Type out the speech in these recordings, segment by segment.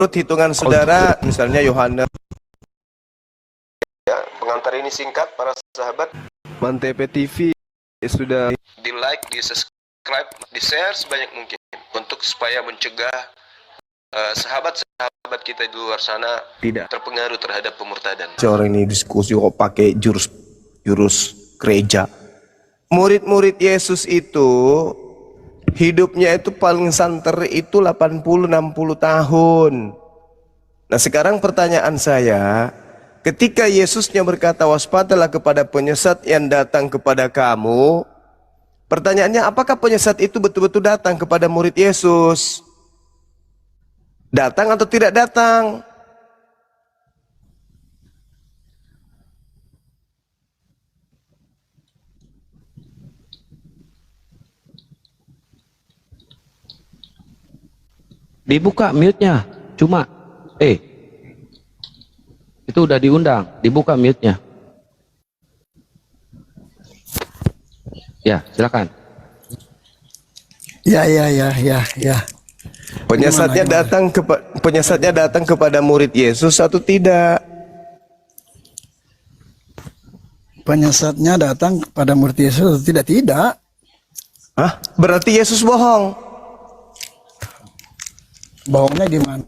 menurut hitungan saudara, misalnya Yohanes, ya, pengantar ini singkat para sahabat. Mantep TV sudah di like, di subscribe, di share sebanyak mungkin untuk supaya mencegah sahabat-sahabat kita di luar sana tidak terpengaruh terhadap pemurtadan. Orang ini diskusi kok pakai jurus gereja. Murid-murid Yesus itu hidupnya itu paling santer itu 80-60 tahun. Nah sekarang pertanyaan saya, ketika Yesusnya berkata waspadalah kepada penyesat yang datang kepada kamu, pertanyaannya apakah penyesat itu betul-betul datang kepada murid Yesus? Datang atau tidak datang? Dibuka mute-nya, cuma itu udah diundang, dibuka mute-nya. Ya, silakan. Ya. Penyesatnya datang kepada murid Yesus atau tidak? Penyesatnya datang kepada murid Yesus atau tidak? Tidak. Hah? Berarti Yesus bohong. Bohongnya gimana?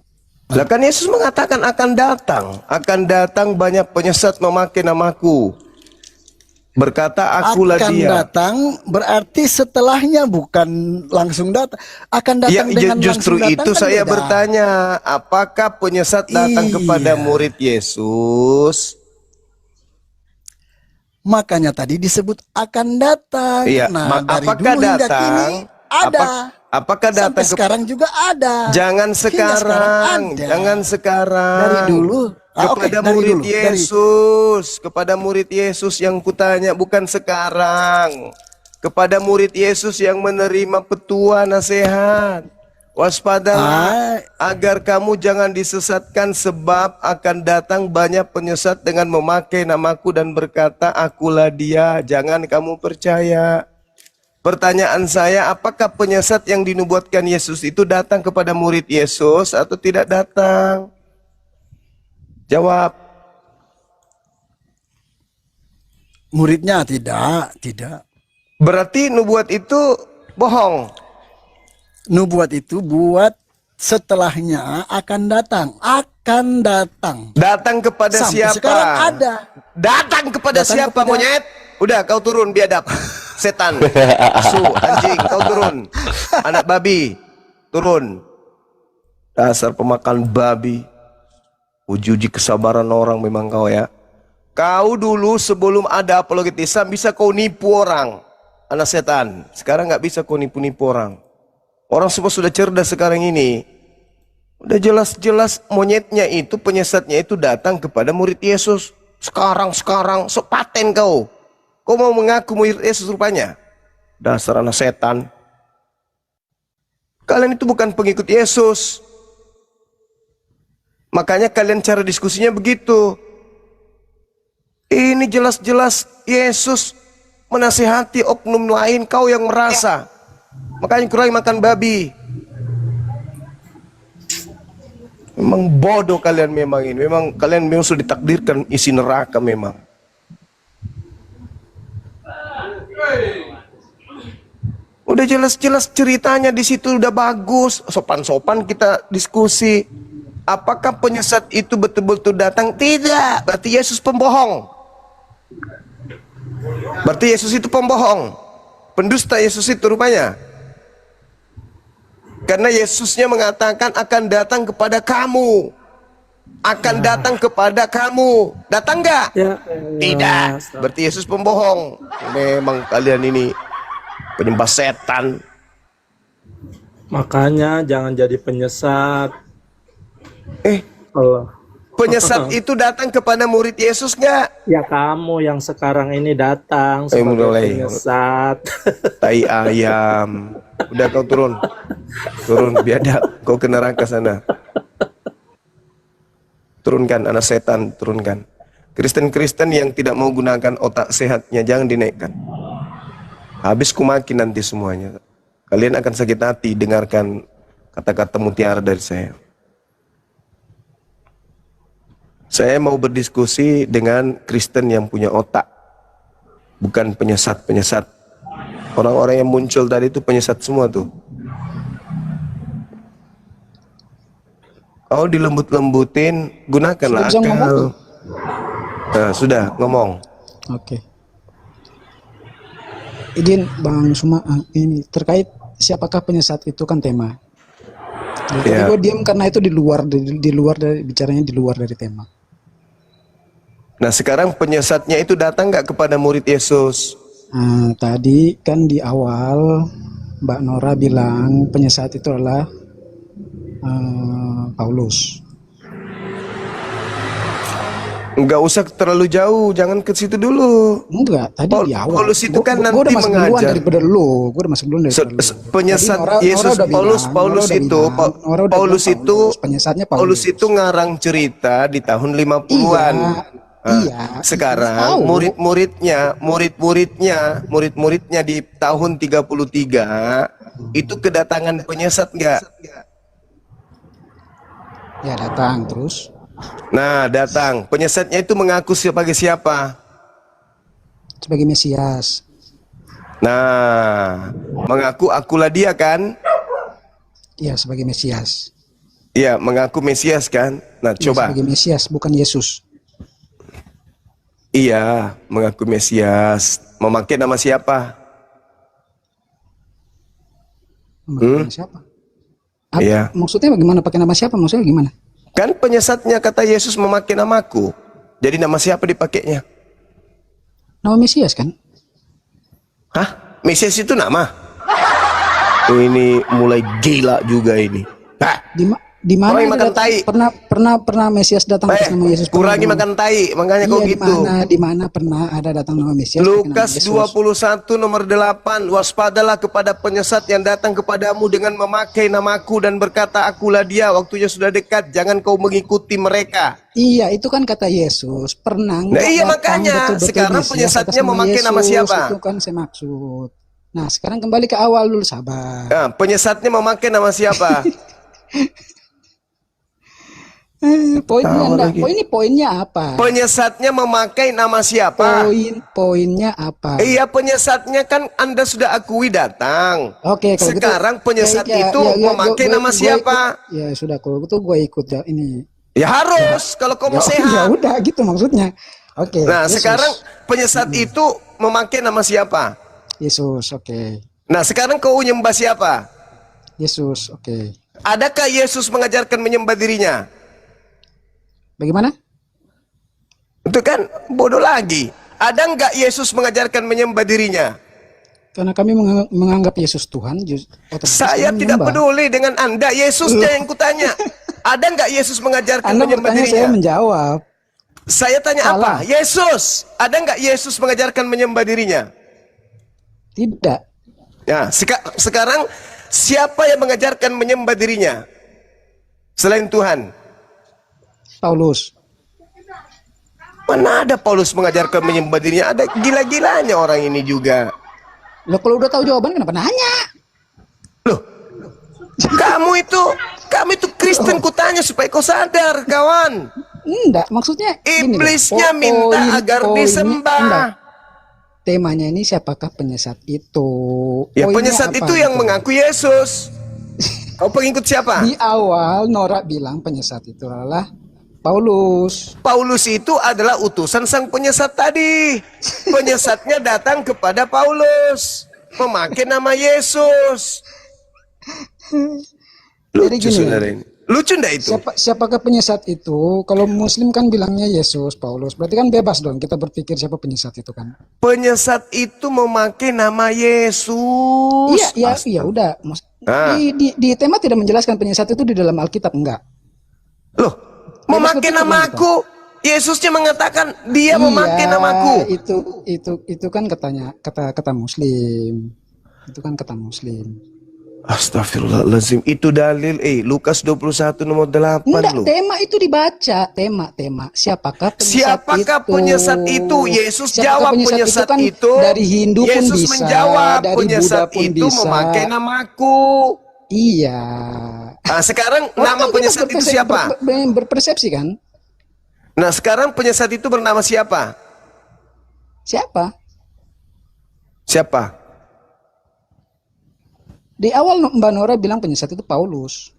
Lah kan Yesus mengatakan akan datang banyak penyesat memakai namaku. Berkata akulah akan dia. Datang berarti setelahnya, bukan langsung datang. Akan datang dengan justru langsung datang itu kan saya beda. bertanya, apakah penyesat datang kepada murid Yesus? Makanya tadi disebut akan datang. Iya, Nah, dari apakah dulu hingga kini ada. Apakah datang Sampai sekarang juga ada. Jangan sekarang, jangan sekarang. Dari dulu kepada murid Yesus, kepada murid Yesus yang kutanya, bukan sekarang. Kepada murid Yesus yang menerima petua nasihat. Waspadalah agar kamu jangan disesatkan, sebab akan datang banyak penyesat dengan memakai namaku dan berkata akulah dia. Jangan kamu percaya. Pertanyaan saya, apakah penyesat yang dinubuatkan Yesus itu datang kepada murid Yesus atau tidak datang? Jawab. Muridnya tidak. Berarti nubuat itu bohong. Nubuat itu buat setelahnya akan datang. Datang kepada sampai siapa? Sekarang ada. Datang kepada siapa, monyet? Udah, kau turun biadab. Setan, asu, anjing, kau turun. Anak babi, turun. Dasar pemakan babi. Uji kesabaran orang memang kau ya. Kau dulu sebelum ada apologetisan bisa kau nipu orang. Anak setan. Sekarang nggak bisa kau nipu-nipu orang. Orang semua sudah cerdas sekarang ini. Udah jelas-jelas monyetnya itu, penyesatnya itu datang kepada murid Yesus. Sekarang, sok paten kau. Kau mau mengaku murid Yesus rupanya? Dasar anak setan. Kalian itu bukan pengikut Yesus. Makanya kalian cara diskusinya begitu. Ini jelas-jelas Yesus menasihati oknum lain, kau yang merasa. Makanya kurangi makan babi. Memang bodoh kalian memang ini. Memang kalian memang sudah ditakdirkan isi neraka memang. Udah jelas-jelas ceritanya di situ udah bagus, sopan-sopan kita diskusi. Apakah penyesat itu betul-betul datang? Tidak. Berarti Yesus pembohong. Berarti Yesus itu pembohong. Pendusta Yesus itu rupanya. Karena Yesusnya mengatakan akan datang kepada kamu. Akan datang kepada kamu. Datang enggak? Ya, tidak. Berarti Yesus pembohong. Memang kalian ini penyembah setan. makanya jangan jadi penyesat. Allah. Penyesat itu datang kepada murid Yesus enggak? Ya kamu yang sekarang ini datang sebagai penyesat. Tai ayam. Udah kau turun. Turun biadab. Kau ke neraka sana. Turunkan anak setan, turunkan. Kristen-Kristen yang tidak mau gunakan otak sehatnya jangan dinaikkan. Habis kumaki nanti semuanya. Kalian akan sakit hati dengarkan kata-kata mutiara dari saya. Saya mau berdiskusi dengan Kristen yang punya otak, bukan penyesat-penyesat. Orang-orang yang muncul tadi itu penyesat semua tuh. Oh, dilembut-lembutin, gunakanlah Sudah bisa akal. ngomong? Nah, sudah ngomong. Oke. Izin Bang Suma, ini terkait siapakah penyesat itu kan tema. Jadi Ya. gue diam karena itu di luar dari bicaranya di luar dari tema. Nah, sekarang penyesatnya itu datang nggak kepada murid Yesus? Nah, tadi kan di awal Mbak Nora bilang penyesat itu adalah Paulus. Nggak usah terlalu jauh, jangan ke situ dulu. Enggak, tadi di awal. Paulus itu kan Gua nanti udah masuk duluan mengajar. daripada lu. Gue udah masuk duluan daripada lu. Penyesat Tadi Nora Yesus, udah bilang, Paulus Nora udah itu, bilang, Nora udah Paulus bilang itu, penyesatnya Paulus itu ngarang cerita di tahun 50-an. Iya. Sekarang Tahu. murid-muridnya di tahun 33 itu kedatangan penyesat nggak? Ya datang terus. Nah, datang. Penyesatnya itu mengaku sebagai siapa? Sebagai Mesias. Nah, mengaku akulah dia kan? Iya, sebagai Mesias. Iya, mengaku Mesias kan? Nah, Iya, coba. sebagai Mesias, bukan Yesus. Iya, mengaku Mesias. Memakai nama siapa? Nama siapa? Iya. Maksudnya bagaimana pakai nama siapa? Maksudnya gimana? Kan penyesatnya kata Yesus memakai namaku. Jadi nama siapa dipakainya? Nama Mesias kan? Hah? Mesias itu nama? Ini mulai gila juga ini. Hah? Di mana Orang yang dia makan datang? tai. Pernah Mesias datang atas nama Yesus? Kurangi Pernah. makan tai, makanya kau Iya, gitu. di mana pernah ada datang nama Mesias? pakai nama Lukas Yesus? 21 nomor 8. Waspadalah kepada penyesat yang datang kepadamu dengan memakai namaku dan berkata, akulah dia, waktunya sudah dekat, jangan kau mengikuti mereka. Iya, itu kan kata Yesus. Pernah Nah, nggak iya, datang makanya. betul-betul Sekarang Mesias penyesatnya atas nama memakai nama Yesus? siapa? Itu kan saya maksud. Nah, sekarang kembali ke awal dulu, sabar. Nah, penyesatnya memakai nama siapa? Poinnya apa? Penyesatnya memakai nama siapa? Poinnya apa? Iya, penyesatnya kan Anda sudah akui datang. Oke, kalau Sekarang gitu, penyesat ya, itu memakai nama siapa? Ya sudah, kalau gitu gue ikut ya ini. Ya harus, kalau kau mau Ya sehat. udah gitu maksudnya. Oke. Nah, Yesus. sekarang penyesat itu memakai nama siapa? Yesus, oke. Nah, sekarang kau menyembah siapa? Yesus, oke. Adakah Yesus mengajarkan menyembah dirinya? Bagaimana? Itu kan bodoh lagi. Ada nggak Yesus mengajarkan menyembah dirinya? Karena kami menganggap Yesus Tuhan, otomatis Saya kami tidak menyembah. peduli dengan Anda. Yesusnya yang kutanya. Ada nggak Yesus mengajarkan Anda menyembah bertanya, dirinya? saya menjawab. Saya tanya Salah. apa? Yesus. Ada nggak Yesus mengajarkan menyembah dirinya? Tidak. Ya, sekarang siapa yang mengajarkan menyembah dirinya? Selain Tuhan. Paulus. Mana ada Paulus mengajarkan menyembah dirinya? Ada gila-gilanya orang ini juga. Loh, kalau udah tahu jawaban kenapa nanya? Loh, kamu itu Kristen, kutanya supaya kau sadar, kawan. Enggak, maksudnya gini loh. Iblisnya minta agar disembah. Enggak. Temanya ini siapakah penyesat itu? Ya, Poinnya penyesat apa itu yang gitu? mengaku Yesus. Kau pengikut siapa? Di awal Nora bilang penyesat itu adalah Paulus. Paulus itu adalah utusan sang penyesat tadi. Penyesatnya datang kepada Paulus, memakai nama Yesus. Jadi Lucu gini, saudara ini. Lucu ndak itu? siapakah penyesat itu? Kalau Muslim kan bilangnya Yesus, Paulus. Berarti kan bebas dong kita berpikir siapa penyesat itu kan? Penyesat itu memakai nama Yesus. Iya, udah. Ah. Di tema tidak menjelaskan penyesat itu di dalam Alkitab, enggak. Loh, memakai berpikir namaku. Yesusnya mengatakan dia memakai namaku. Itu kan kata Muslim. Itu kan kata Muslim. Astagfirullahaladzim. Itu dalil Lukas 21 nomor 8 Enggak, loh. tema itu dibaca. Tema. Siapakah penyesat itu? Yesus Siapakah jawab penyesat kan itu. Dari Hindu pun Yesus bisa, menjawab dari penyesat Buddha pun itu bisa. memakai namaku. Iya. Nah, sekarang Orang nama kan penyesat itu siapa? berpersepsi kan? Nah, sekarang penyesat itu bernama siapa? Siapa? Siapa? Di awal Mbak Nora bilang penyesat itu Paulus.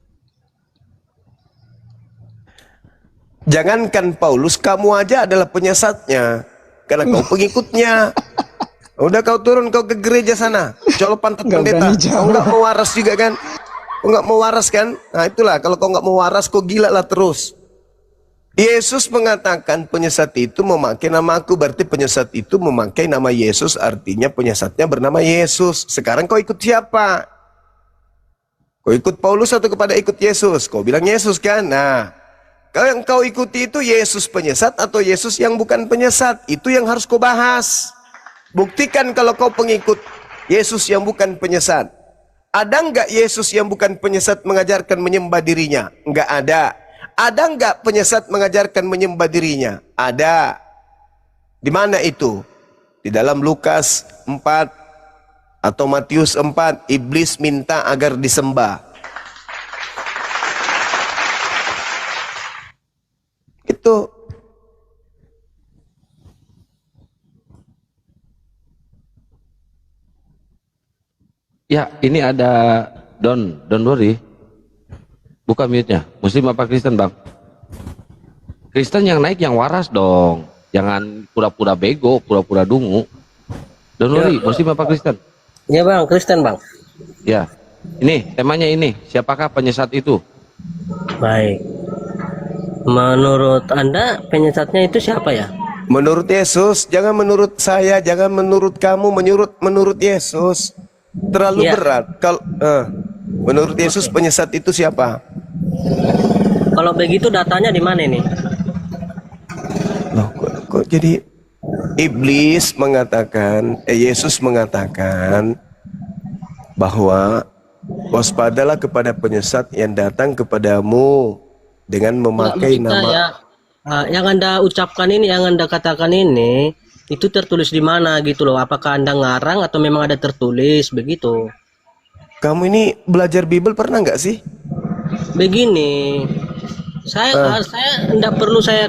Jangankan Paulus, kamu aja adalah penyesatnya. Karena kau pengikutnya. Udah kau turun, kau ke gereja sana. Colok pantat Nggak pendeta. berani jawab. Kau nggak mau waras juga kan? Kau nggak mau waras kan? Nah itulah, kalau kau nggak mau waras, kau gila lah terus. Yesus mengatakan penyesat itu memakai nama aku. Berarti penyesat itu memakai nama Yesus. Artinya penyesatnya bernama Yesus. Sekarang kau ikut siapa? Kau ikut Paulus atau kepada ikut Yesus? Kau bilang Yesus kan? Nah, kalau yang kau ikuti itu Yesus penyesat atau Yesus yang bukan penyesat? Itu yang harus kau bahas. Buktikan kalau kau pengikut Yesus yang bukan penyesat. Ada enggak Yesus yang bukan penyesat mengajarkan menyembah dirinya? Enggak ada. Ada enggak penyesat mengajarkan menyembah dirinya? Ada. Di mana itu? Di dalam Lukas 4 atau Matius 4, iblis minta agar disembah. Itu. Ya, ini ada Don worry. Buka mute-nya. Muslim apa Kristen, Bang? Kristen yang naik yang waras dong. Jangan pura-pura bego, pura-pura dungu. Don worry, Muslim apa Kristen? Ya bang, Kristen bang. Ya. Ini temanya ini, siapakah penyesat itu? Baik. Menurut Anda penyesatnya itu siapa ya? Menurut Yesus, jangan menurut saya, jangan menurut kamu, menurut Yesus. Terlalu Ya. berat. Kalau menurut Yesus penyesat itu siapa? Kalau begitu datanya di mana nih? Loh, kok jadi iblis mengatakan, Yesus mengatakan bahwa waspadalah kepada penyesat yang datang kepadamu dengan memakai Enggak, nama. ya. Yang Anda ucapkan ini, yang Anda katakan ini, itu tertulis di mana gitu loh? Apakah Anda ngarang atau memang ada tertulis begitu? Kamu ini belajar Bible pernah nggak sih? Begini, saya nggak perlu saya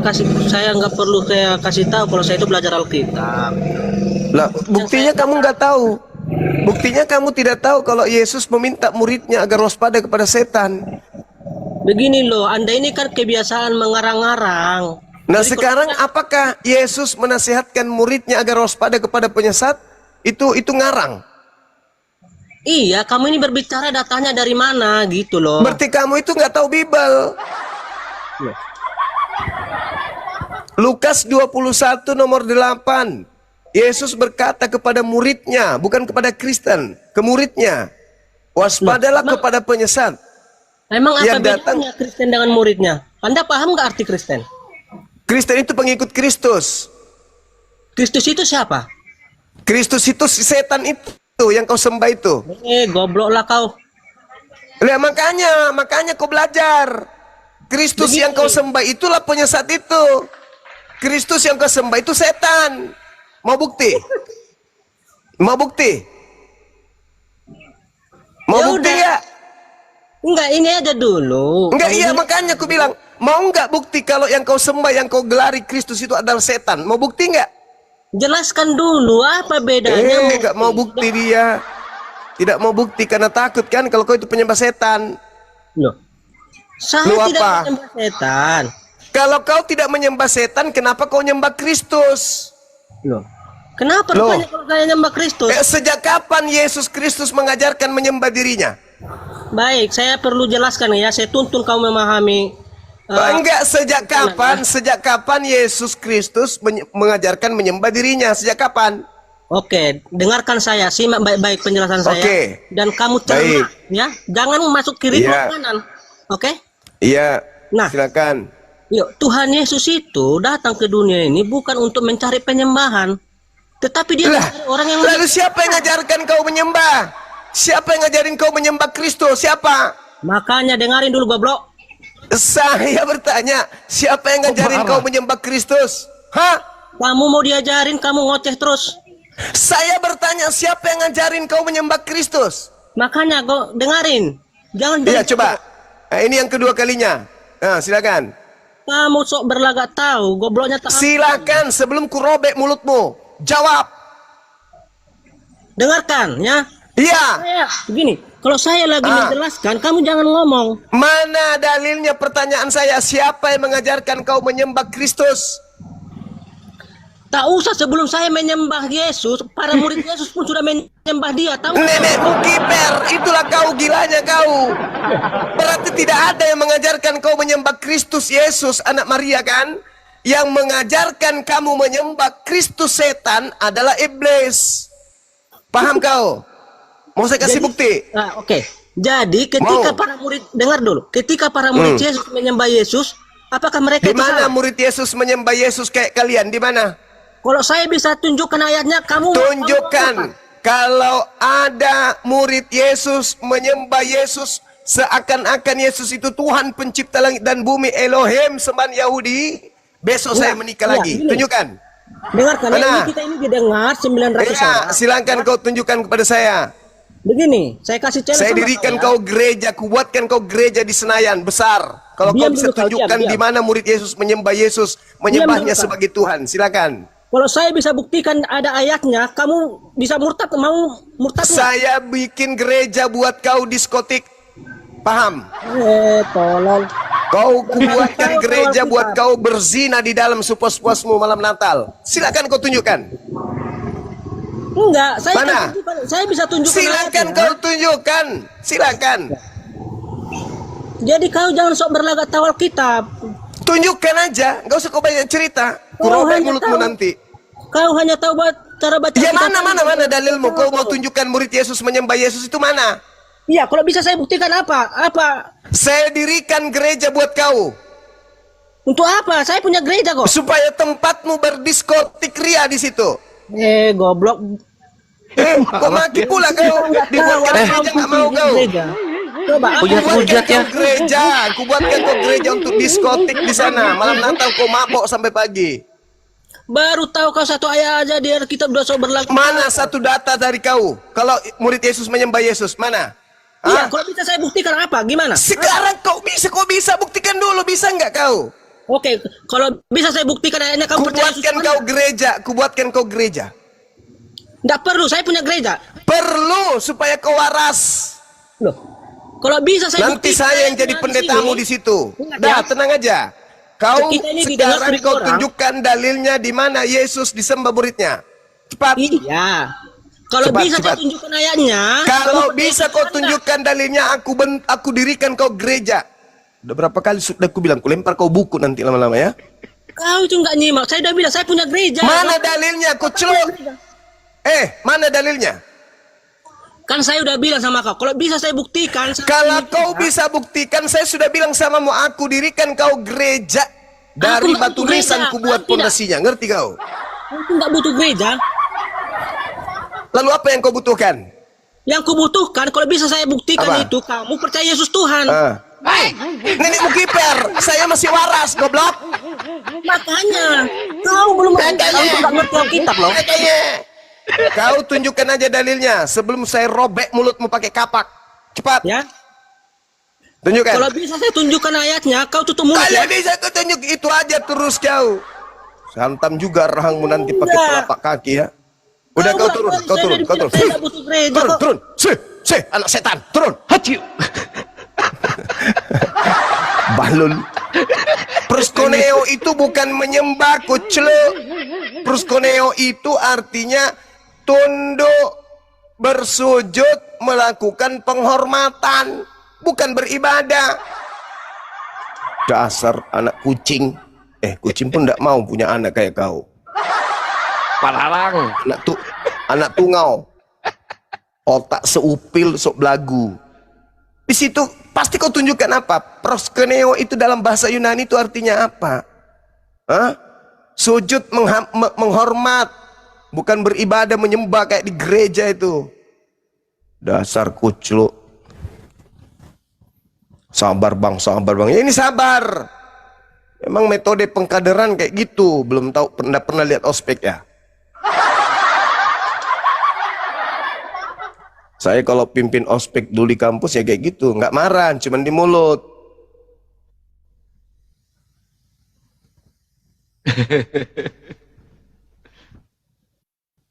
kasih tahu kalau saya itu belajar Alkitab. Lah, buktinya kamu nggak tahu. Buktinya kamu tidak tahu kalau Yesus meminta muridnya agar waspada kepada setan. Begini loh, Anda ini kan kebiasaan mengarang-arang. Nah, Jadi sekarang apakah Yesus menasihatkan muridnya agar waspada kepada penyesat? Itu ngarang. iya, kamu ini berbicara datanya dari mana gitu loh. Berarti kamu itu nggak tahu Bible. Lukas 21 nomor 8. Yesus berkata kepada muridnya, bukan kepada Kristen, ke muridnya, waspadalah kepada penyesat. Emang apa yang datang- bedanya Kristen dengan muridnya? Anda paham nggak arti Kristen? Kristen itu pengikut Kristus. Kristus itu siapa? Kristus itu si setan itu yang kau sembah itu. Goblok lah kau. Lihat, makanya kau belajar. Kristus yang kau sembah itulah penyesat itu. Kristus yang kau sembah itu setan. Mau bukti? Mau bukti? Mau Ya bukti udah. nggak? Enggak, ini aja dulu. Enggak, Kamu iya bilang- makanya aku bilang, mau nggak bukti kalau yang kau sembah, yang kau gelari Kristus itu adalah setan? Mau bukti nggak? Jelaskan dulu apa bedanya. Nggak mau bukti dia. Tidak mau bukti karena takut kan kalau kau itu penyembah setan. Loh. Saya Lu tidak apa? menyembah setan. Kalau kau tidak menyembah setan, kenapa kau nyembah Kristus? Loh. Kenapa Loh. rupanya kalau saya nyembah Kristus? Sejak kapan Yesus Kristus mengajarkan menyembah dirinya? Baik, saya perlu jelaskan ya. Saya tuntun kau memahami. Enggak, sejak kapan? Sejak kapan Yesus Kristus mengajarkan menyembah dirinya? Sejak kapan? Oke, dengarkan saya. Simak baik-baik penjelasan saya. Oke. Dan kamu cermat Baik. ya. Jangan masuk kiri Iya. ke kanan. Oke? Iya. Nah. Silakan. Yuk, Tuhan Yesus itu datang ke dunia ini bukan untuk mencari penyembahan. Tetapi dia Lah, mencari orang yang lalu siapa yang ngajarkan kau menyembah? Siapa yang ngajarin kau menyembah Kristus? Siapa? Makanya dengarin dulu goblok. Saya bertanya, siapa yang ngajarin marah? kau menyembah Kristus? Hah? Kamu mau diajarin, kamu ngoceh terus. Saya bertanya, siapa yang ngajarin kau menyembah Kristus? Makanya kau dengarin. Jangan Iya, jadi- coba. Nah, ini yang kedua kalinya. Nah, silakan. Kamu sok berlagak tahu, gobloknya tak. Silakan sebelum ku robek mulutmu. Jawab. Dengarkan ya. Iya. Begini, kalau saya lagi menjelaskan, kamu jangan ngomong. Mana dalilnya pertanyaan saya? Siapa yang mengajarkan kau menyembah Kristus? Tak usah sebelum saya menyembah Yesus, para murid Yesus pun sudah menyembah dia. Tahu? Nenekmu kiper, itulah kau gilanya kau. Berarti tidak ada yang mengajarkan kau menyembah Kristus Yesus, anak Maria kan? Yang mengajarkan kamu menyembah Kristus setan adalah iblis. Paham kau? Mau saya kasih bukti? Oke. Jadi ketika para murid, dengar dulu. Ketika para murid Yesus menyembah Yesus, apakah mereka Di itu mana salah? murid Yesus menyembah Yesus kayak kalian? Di mana? Kalau saya bisa tunjukkan ayatnya, kamu Tunjukkan. Kalau ada murid Yesus menyembah Yesus seakan-akan Yesus itu Tuhan pencipta langit dan bumi, Elohim sembahan Yahudi, besok saya menikah lagi. gini. Tunjukkan. dengarkan ya, Mana? ini kita ini didengar 900 Ya, orang. silakan kau tunjukkan kepada saya. Begini, saya kasih challenge Saya sama dirikan kau, ya. kau gereja, kubuatkan kau gereja di Senayan besar. Kalau kau Diam bisa dulu kau, tunjukkan diam. di mana murid Yesus menyembah Yesus, menyembahnya dulu, kau. sebagai Tuhan, silakan. Kalau saya bisa buktikan ada ayatnya, kamu bisa murtad, mau murtad nggak? Saya bikin gereja buat kau diskotik. Paham? Tolong. Kau kubuatkan Tahu gereja soal buat kitab. kau berzina di dalam sepuas-puasmu malam Natal. Silakan kau tunjukkan. Enggak, saya Mana? kan tunjukkan, saya bisa tunjukkan Silakan ayatnya. kau tunjukkan. Silakan. Jadi kau jangan sok berlagak tahu Alkitab. Tunjukkan aja. Gak usah kau banyak cerita. Kau Kurobek hanya mulutmu tahu- nanti. Kau hanya tahu cara baca Ya Alkitab. mana dalilmu? Kau mau tunjukkan murid Yesus menyembah Yesus itu mana? Iya, kalau bisa saya buktikan apa? Apa? Saya dirikan gereja buat kau. Untuk apa? Saya punya gereja kok. Supaya tempatmu berdiskotik ria di situ. Goblok. Kau maki pula kau. Dibuatkan gereja nggak mau kau. Coba Punya apa? hujat ya. Kau gereja. Kubuatkan kau gereja untuk diskotik di sana. Malam Natal kau mabok sampai pagi. Baru tahu kau satu ayat aja di Alkitab udah sok berlagak. Mana satu data dari kau? Kalau murid Yesus menyembah Yesus, mana? Iya, Hah? kalau bisa saya buktikan apa? Gimana? Sekarang kau bisa buktikan dulu, bisa nggak kau? Oke, kalau bisa saya buktikan ayatnya kamu percaya Yesus Kubuatkan Tuhan. kau gereja, kubuatkan kau gereja. Nggak perlu, saya punya gereja. Perlu supaya kau waras. Loh, kalau bisa saya Nanti buktikan saya yang jadi ayatnya pendetamu sini. di situ. Ingat Dah, ya. tenang aja. Kau Kita ini didengar sekarang oleh kau orang. tunjukkan dalilnya di mana Yesus disembah muridnya. Cepat. Iya. Kalau Cepat, bisa cepat. saya tunjukkan ayatnya. Kalau kamu bisa percaya kau Tuhan tunjukkan dalilnya, aku dirikan kau gereja. Udah berapa kali sudah aku bilang, ku lempar kau buku nanti lama-lama ya. nggak? Kau itu nggak nyimak. Saya udah bilang saya punya gereja. Mana dalilnya? Kau celok. Mana dalilnya? Kan saya udah bilang sama kau. Kalau bisa saya buktikan. saya Kalau punya kau gereja. bisa buktikan, saya sudah bilang samamu, aku dirikan kau gereja. Dari Aku nggak batu butuh gereja. nisan ku buat Tidak. pondasinya, ngerti kau? Aku nggak butuh gereja. Lalu apa yang kau butuhkan? Yang kubutuhkan kalau bisa saya buktikan Apa? itu kamu percaya Yesus Tuhan. Nenekmu kiper, saya masih waras, goblok. Makanya kau belum kau itu nggak ngerti Alkitab loh. Makanya. Kau tunjukkan aja dalilnya sebelum saya robek mulutmu pakai kapak. Cepat, Ya. tunjukkan. Kalau bisa saya tunjukkan ayatnya, kau tutup mulut Kalau ya. bisa kau tunjuk itu aja terus kau. Hantam juga rahangmu nanti pakai Enggak. telapak kaki ya. Udah kau turun, kau turun, kau turun. Saya nggak butuh gereja Turun, kok. turun. Anak setan, turun. Haciu. Balul. Proskoneo itu bukan menyembah, kucluk. Proskoneo itu artinya tunduk, bersujud, melakukan penghormatan, bukan beribadah. Dasar anak kucing. Kucing pun tidak mau punya anak kayak kau. Palalang. Anak tungau. Otak seupil, sok belagu. Di situ pasti kau tunjukkan apa? Proskeneo itu dalam bahasa Yunani itu artinya apa? Hah? Sujud menghormat, bukan beribadah menyembah kayak di gereja itu. Dasar kucluk. Sabar bang, sabar bang. Ya ini sabar. Emang metode pengkaderan kayak gitu. Belum tahu, pernah lihat ospek ya? Saya kalau pimpin ospek dulu di kampus ya kayak gitu, nggak marah, cuman di mulut.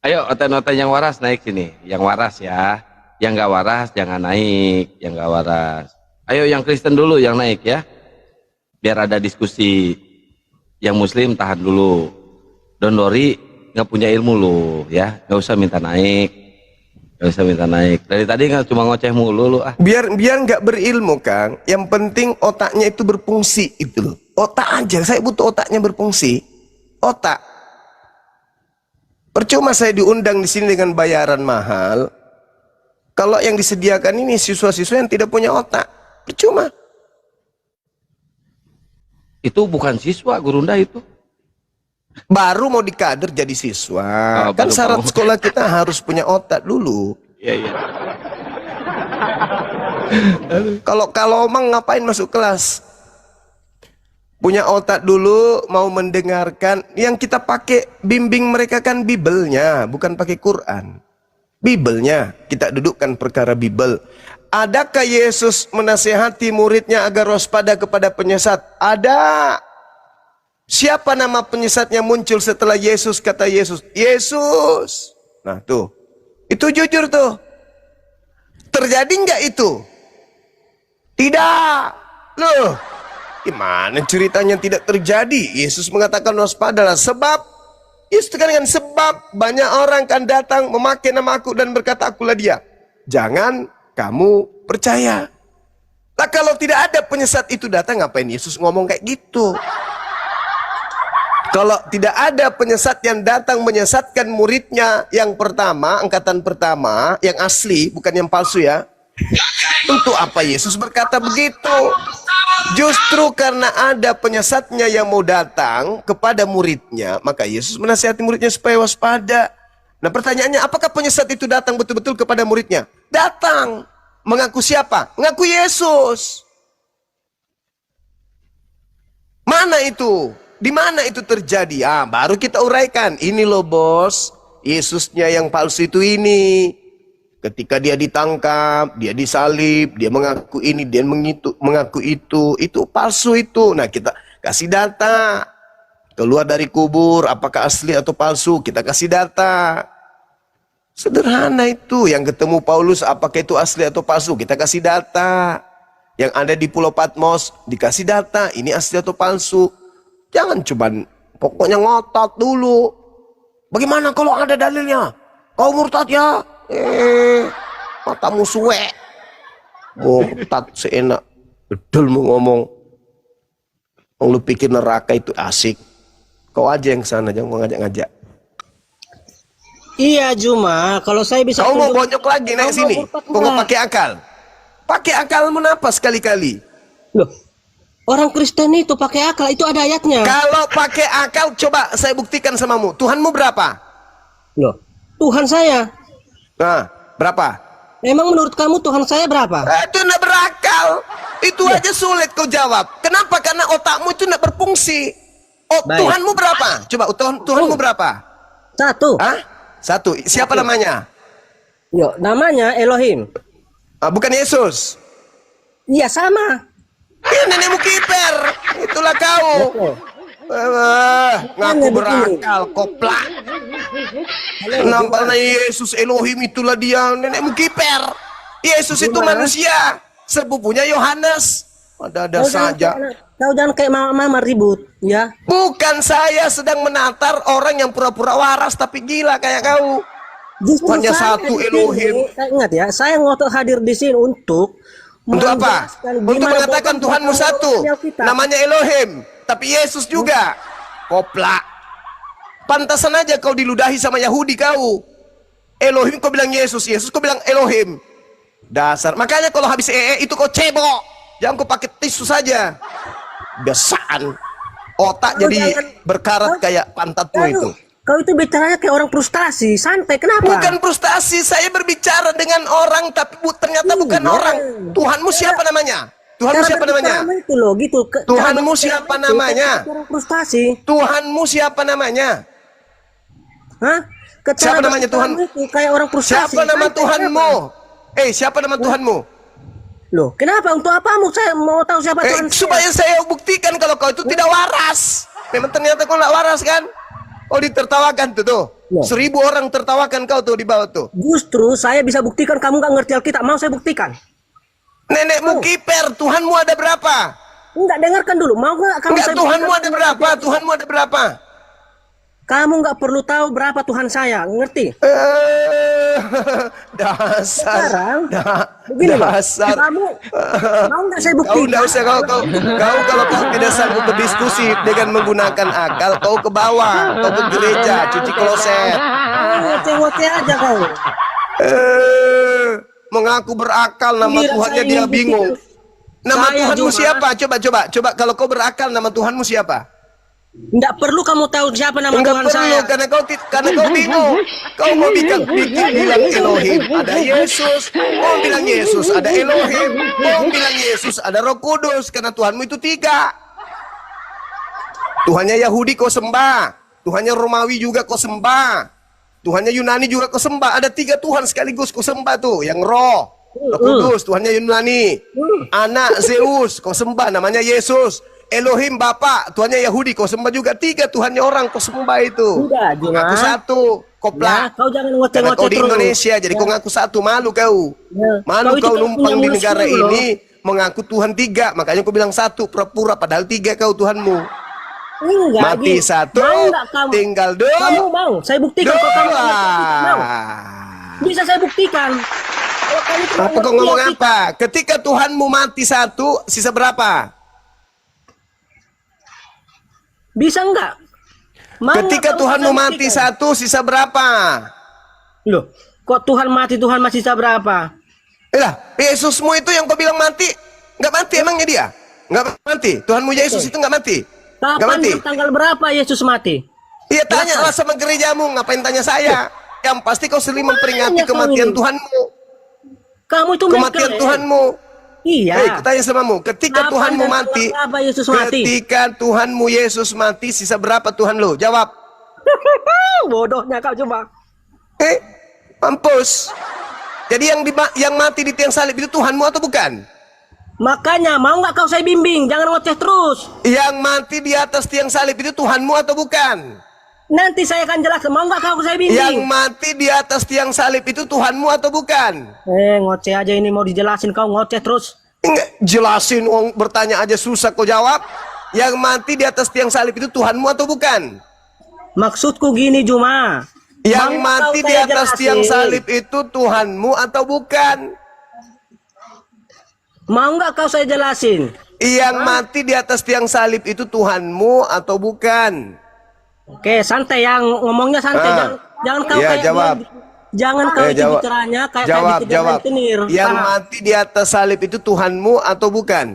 Ayo oten-oten yang waras naik sini. Yang waras ya. Yang nggak waras jangan naik. Yang nggak waras. Ayo yang Kristen dulu yang naik ya. Biar ada diskusi. Yang Muslim tahan dulu. Don Dori nggak punya ilmu lu ya. Nggak usah minta naik. Nggak usah minta naik. Dari tadi nggak cuma ngoceh mulu lu ah. Biar nggak berilmu, Kang. Yang penting otaknya itu berfungsi itu loh. Otak aja. Saya butuh otaknya berfungsi. Otak. Percuma saya diundang di sini dengan bayaran mahal. Kalau yang disediakan ini siswa-siswa yang tidak punya otak, percuma. Itu bukan siswa, Gurunda itu. Baru mau dikader jadi siswa. Oh, Kan baru syarat mau. sekolah kita harus punya otak dulu. Iya, iya. Kalau omong ngapain masuk kelas? Punya otak dulu, mau mendengarkan. Yang kita pakai bimbing mereka kan Bibelnya, bukan pakai Quran. Bibelnya, kita dudukkan perkara Bibel. Adakah Yesus menasihati muridnya agar waspada kepada penyesat? Ada. Siapa nama penyesatnya muncul setelah Yesus? Kata Yesus, Yesus. Nah tuh, itu jujur tuh. Terjadi nggak itu? Tidak. Loh, gimana ceritanya tidak terjadi? Yesus mengatakan waspadalah. Sebab, Yesus tekan dengan sebab banyak orang akan datang memakai nama aku dan berkata akulah dia. Jangan kamu percaya. Lah kalau tidak ada penyesat itu datang, ngapain Yesus ngomong kayak gitu? Kalau tidak ada penyesat yang datang menyesatkan muridnya yang pertama, angkatan pertama, yang asli, bukan yang palsu ya. Untuk apa Yesus berkata begitu? Justru karena ada penyesatnya yang mau datang kepada muridnya, maka Yesus menasihati muridnya supaya waspada. Nah pertanyaannya, apakah penyesat itu datang betul-betul kepada muridnya? Datang. Mengaku siapa? Mengaku Yesus. Mana itu? Di mana itu terjadi? Ah, baru kita uraikan. Ini loh bos, Yesusnya yang palsu itu ini. Ketika dia ditangkap, dia disalib, dia mengaku ini, dia mengaku itu palsu itu. Nah kita kasih data. Keluar dari kubur, apakah asli atau palsu, kita kasih data. Sederhana itu. Yang ketemu Paulus, apakah itu asli atau palsu, kita kasih data. Yang ada di Pulau Patmos, dikasih data, ini asli atau palsu. Jangan cuman pokoknya ngotot dulu. Bagaimana kalau ada dalilnya? Kau murtad ya? Matamu suwe. Murtad seenak. Bedul mau ngomong. Lu pikir neraka itu asik. Kau aja yang kesana, jangan ngajak-ngajak. Iya Juma, kalau saya bisa Kau mau tunjuk- bonyok lagi naik Kau sini. mau Kau nggak pakai akal. Pakai akal menapa sekali-kali? Loh, orang Kristen itu pakai akal, itu ada ayatnya. Kalau pakai akal, coba saya buktikan samamu. Tuhanmu berapa? Loh, Tuhan saya. Nah, berapa? Emang menurut kamu Tuhan saya berapa? Itu tidak berakal. Itu aja sulit kau jawab. Kenapa? Karena otakmu itu tidak berfungsi. Oh, Baik. Tuhanmu berapa? Coba, Tuhanmu berapa? Satu. Hah? Satu. Siapa namanya? Yo, namanya Elohim. Ah, bukan Yesus. Iya sama. Nenekmu kiper. Itulah kau. Loh, Ngaku begini. berakal, koplak. Nampaknya Yesus Elohim itulah dia. Nenekmu kiper. Yesus itu Gimana? manusia. Sepupunya Yohanes. Ada-ada saja. Kau jangan kayak mama ribut, ya. Bukan, saya sedang menatar orang yang pura-pura waras tapi gila kayak kau. Justru Hanya saya satu di sini, Elohim. Saya ingat ya, saya ngotot hadir di sini untuk Apa? menjelaskan Untuk gimana mengatakan bohong Tuhanmu bohong satu. dari Alkitab. Namanya Elohim. Tapi Yesus juga. Koplak. Pantasan aja kau diludahi sama Yahudi kau. Elohim kau bilang Yesus. Yesus kau bilang Elohim. Dasar. Makanya kalau habis itu kau cebok. Jangan kau pakai tisu saja. Biasaan. Otak Kau jadi jangan- berkarat kau- kayak pantatmu Aduh, itu. Kau itu bicaranya kayak orang frustasi, santai. Kenapa? Bukan frustasi, saya berbicara dengan orang tapi ternyata bukan Iya. orang. Tuhanmu siapa namanya? Tuhanmu Cara siapa namanya? berbicara itu loh, gitu. Tuhanmu Cara siapa berbicara itu namanya? kayak orang frustasi. Tuhanmu siapa namanya? Hah? Siapa namanya Tuhan? Itu kayak orang frustasi. Siapa nama Santai, Tuhanmu? kenapa? Siapa nama Tuhanmu? Loh, kenapa? Untuk apamu saya mau tahu siapa Tuhan saya? Supaya saya buktikan kalau kau itu tidak waras. Memang ternyata kau nggak waras kan? Oh ditertawakan tuh. Ya. 1000 orang tertawakan kau tuh di bawah tuh. Justru saya bisa buktikan kamu nggak ngerti Alkitab. Mau saya buktikan? Nenekmu kiper, Tuhanmu ada berapa? Enggak, dengarkan dulu. Mau nggak kamu Enggak, saya Tuhanmu buktikan? ada berapa? Tuhanmu ada berapa? Kamu nggak perlu tahu berapa Tuhan saya, ngerti? Dasar. Sekarang, begini loh. Dasar. Kamu mau nggak saya Kau buktikan? enggak usah kau kalau kau tidak sanggup berdiskusi dengan menggunakan akal, kau ke bawah, kau ke gereja, cuci kloset. Ngoceh-ngoceh aja kau. Mengaku berakal, nama Giliran Tuhannya saya dia ingin bingung. buktikan. Nama Saya Tuhanmu cuma- siapa? Coba kalau kau berakal, nama Tuhanmu siapa? Nggak perlu kamu tahu siapa nama Enggak Tuhan perlu saya. karena kau bingung. Kau mau bilang Elohim, ada Yesus. Kau bilang Yesus, ada Elohim. Kau bilang Yesus, ada Roh Kudus. Karena Tuhanmu itu 3. Tuhannya Yahudi kau sembah. Tuhannya Romawi juga kau sembah. Tuhannya Yunani juga kau sembah. Ada 3 Tuhan sekaligus kau sembah tuh. Yang Roh Kudus, Tuhannya Yunani. Anak Zeus kau sembah, namanya Yesus. Elohim Bapa, Tuhannya Yahudi kau sembah juga. 3 Tuhannya orang kau sembah itu. Udah, Juma. Ngaku satu, Ya, kopla. kau jangan Karena ngoceh-ngoceh kau di terus. Indonesia, jadi kau ngaku satu, malu kau. Ya. Malu Kau itu kau kan numpang punya di mulut negara sendiri loh. ini mengaku Tuhan 3. Makanya kau bilang satu, pura-pura padahal 3 kau Tuhanmu. Enggak, Mati Gi. 1, Mau nggak kamu? tinggal 2. Kamu mau? Saya buktikan kalau kamu nggak ngerti Alkitab. Mau? Bisa saya buktikan. Kalau kamu tidak Apa kau ngerti ngomong Alkitab. apa? Ketika Tuhanmu mati 1, sisa berapa? Bisa enggak? Mau Ketika nggak kamu Tuhanmu saya mati buktikan? 1, sisa berapa? Loh, kok Tuhan mati, Tuhan masih sisa berapa? Lah, Yesusmu itu yang kau bilang mati, nggak mati emangnya dia? Nggak mati. Tuhanmu Yesus itu nggak mati. Nggak Kapan mati. tanggal berapa Yesus mati? Iya, tanyalah sama gerejamu, ngapain tanya saya? Yang pasti kau sering memperingati Makanya kau kematian ini. Tuhanmu. Kamu itu Kematian mengklaim. Tuhanmu. Iya. Hei, kutanya samamu, ketika Kapan Tuhanmu dan mati, tanggal berapa Yesus mati? ketika Tuhanmu Yesus mati, sisa berapa Tuhan lu? Jawab. Bodohnya kau coba. Mampus. Jadi yang mati di tiang salib itu Tuhanmu atau bukan? Makanya mau nggak kau saya bimbing? Jangan ngoceh terus. Yang mati di atas tiang salib itu Tuhanmu atau bukan? Nanti saya akan jelaskan. Mau nggak kau saya bimbing? Yang mati di atas tiang salib itu Tuhanmu atau bukan? Ngoceh aja ini, mau dijelasin kau ngoceh terus. Enggak, jelasin, bertanya aja susah kau jawab. Yang mati di atas tiang salib itu Tuhanmu atau bukan? Maksudku gini Juma. Yang Mau mati kau di saya atas jelasin? tiang salib itu Tuhanmu atau bukan? Mau nggak kau saya jelasin? Yang mati di atas tiang salib itu Tuhanmu atau bukan? Oke, santai yang ngomongnya santai. Jangan kau Iya, kayak jawab. jangan kau itu Jawab. bicaranya kayak Jawab, dikejar jawab. rentenir. Yang Paham? mati di atas salib itu Tuhanmu atau bukan?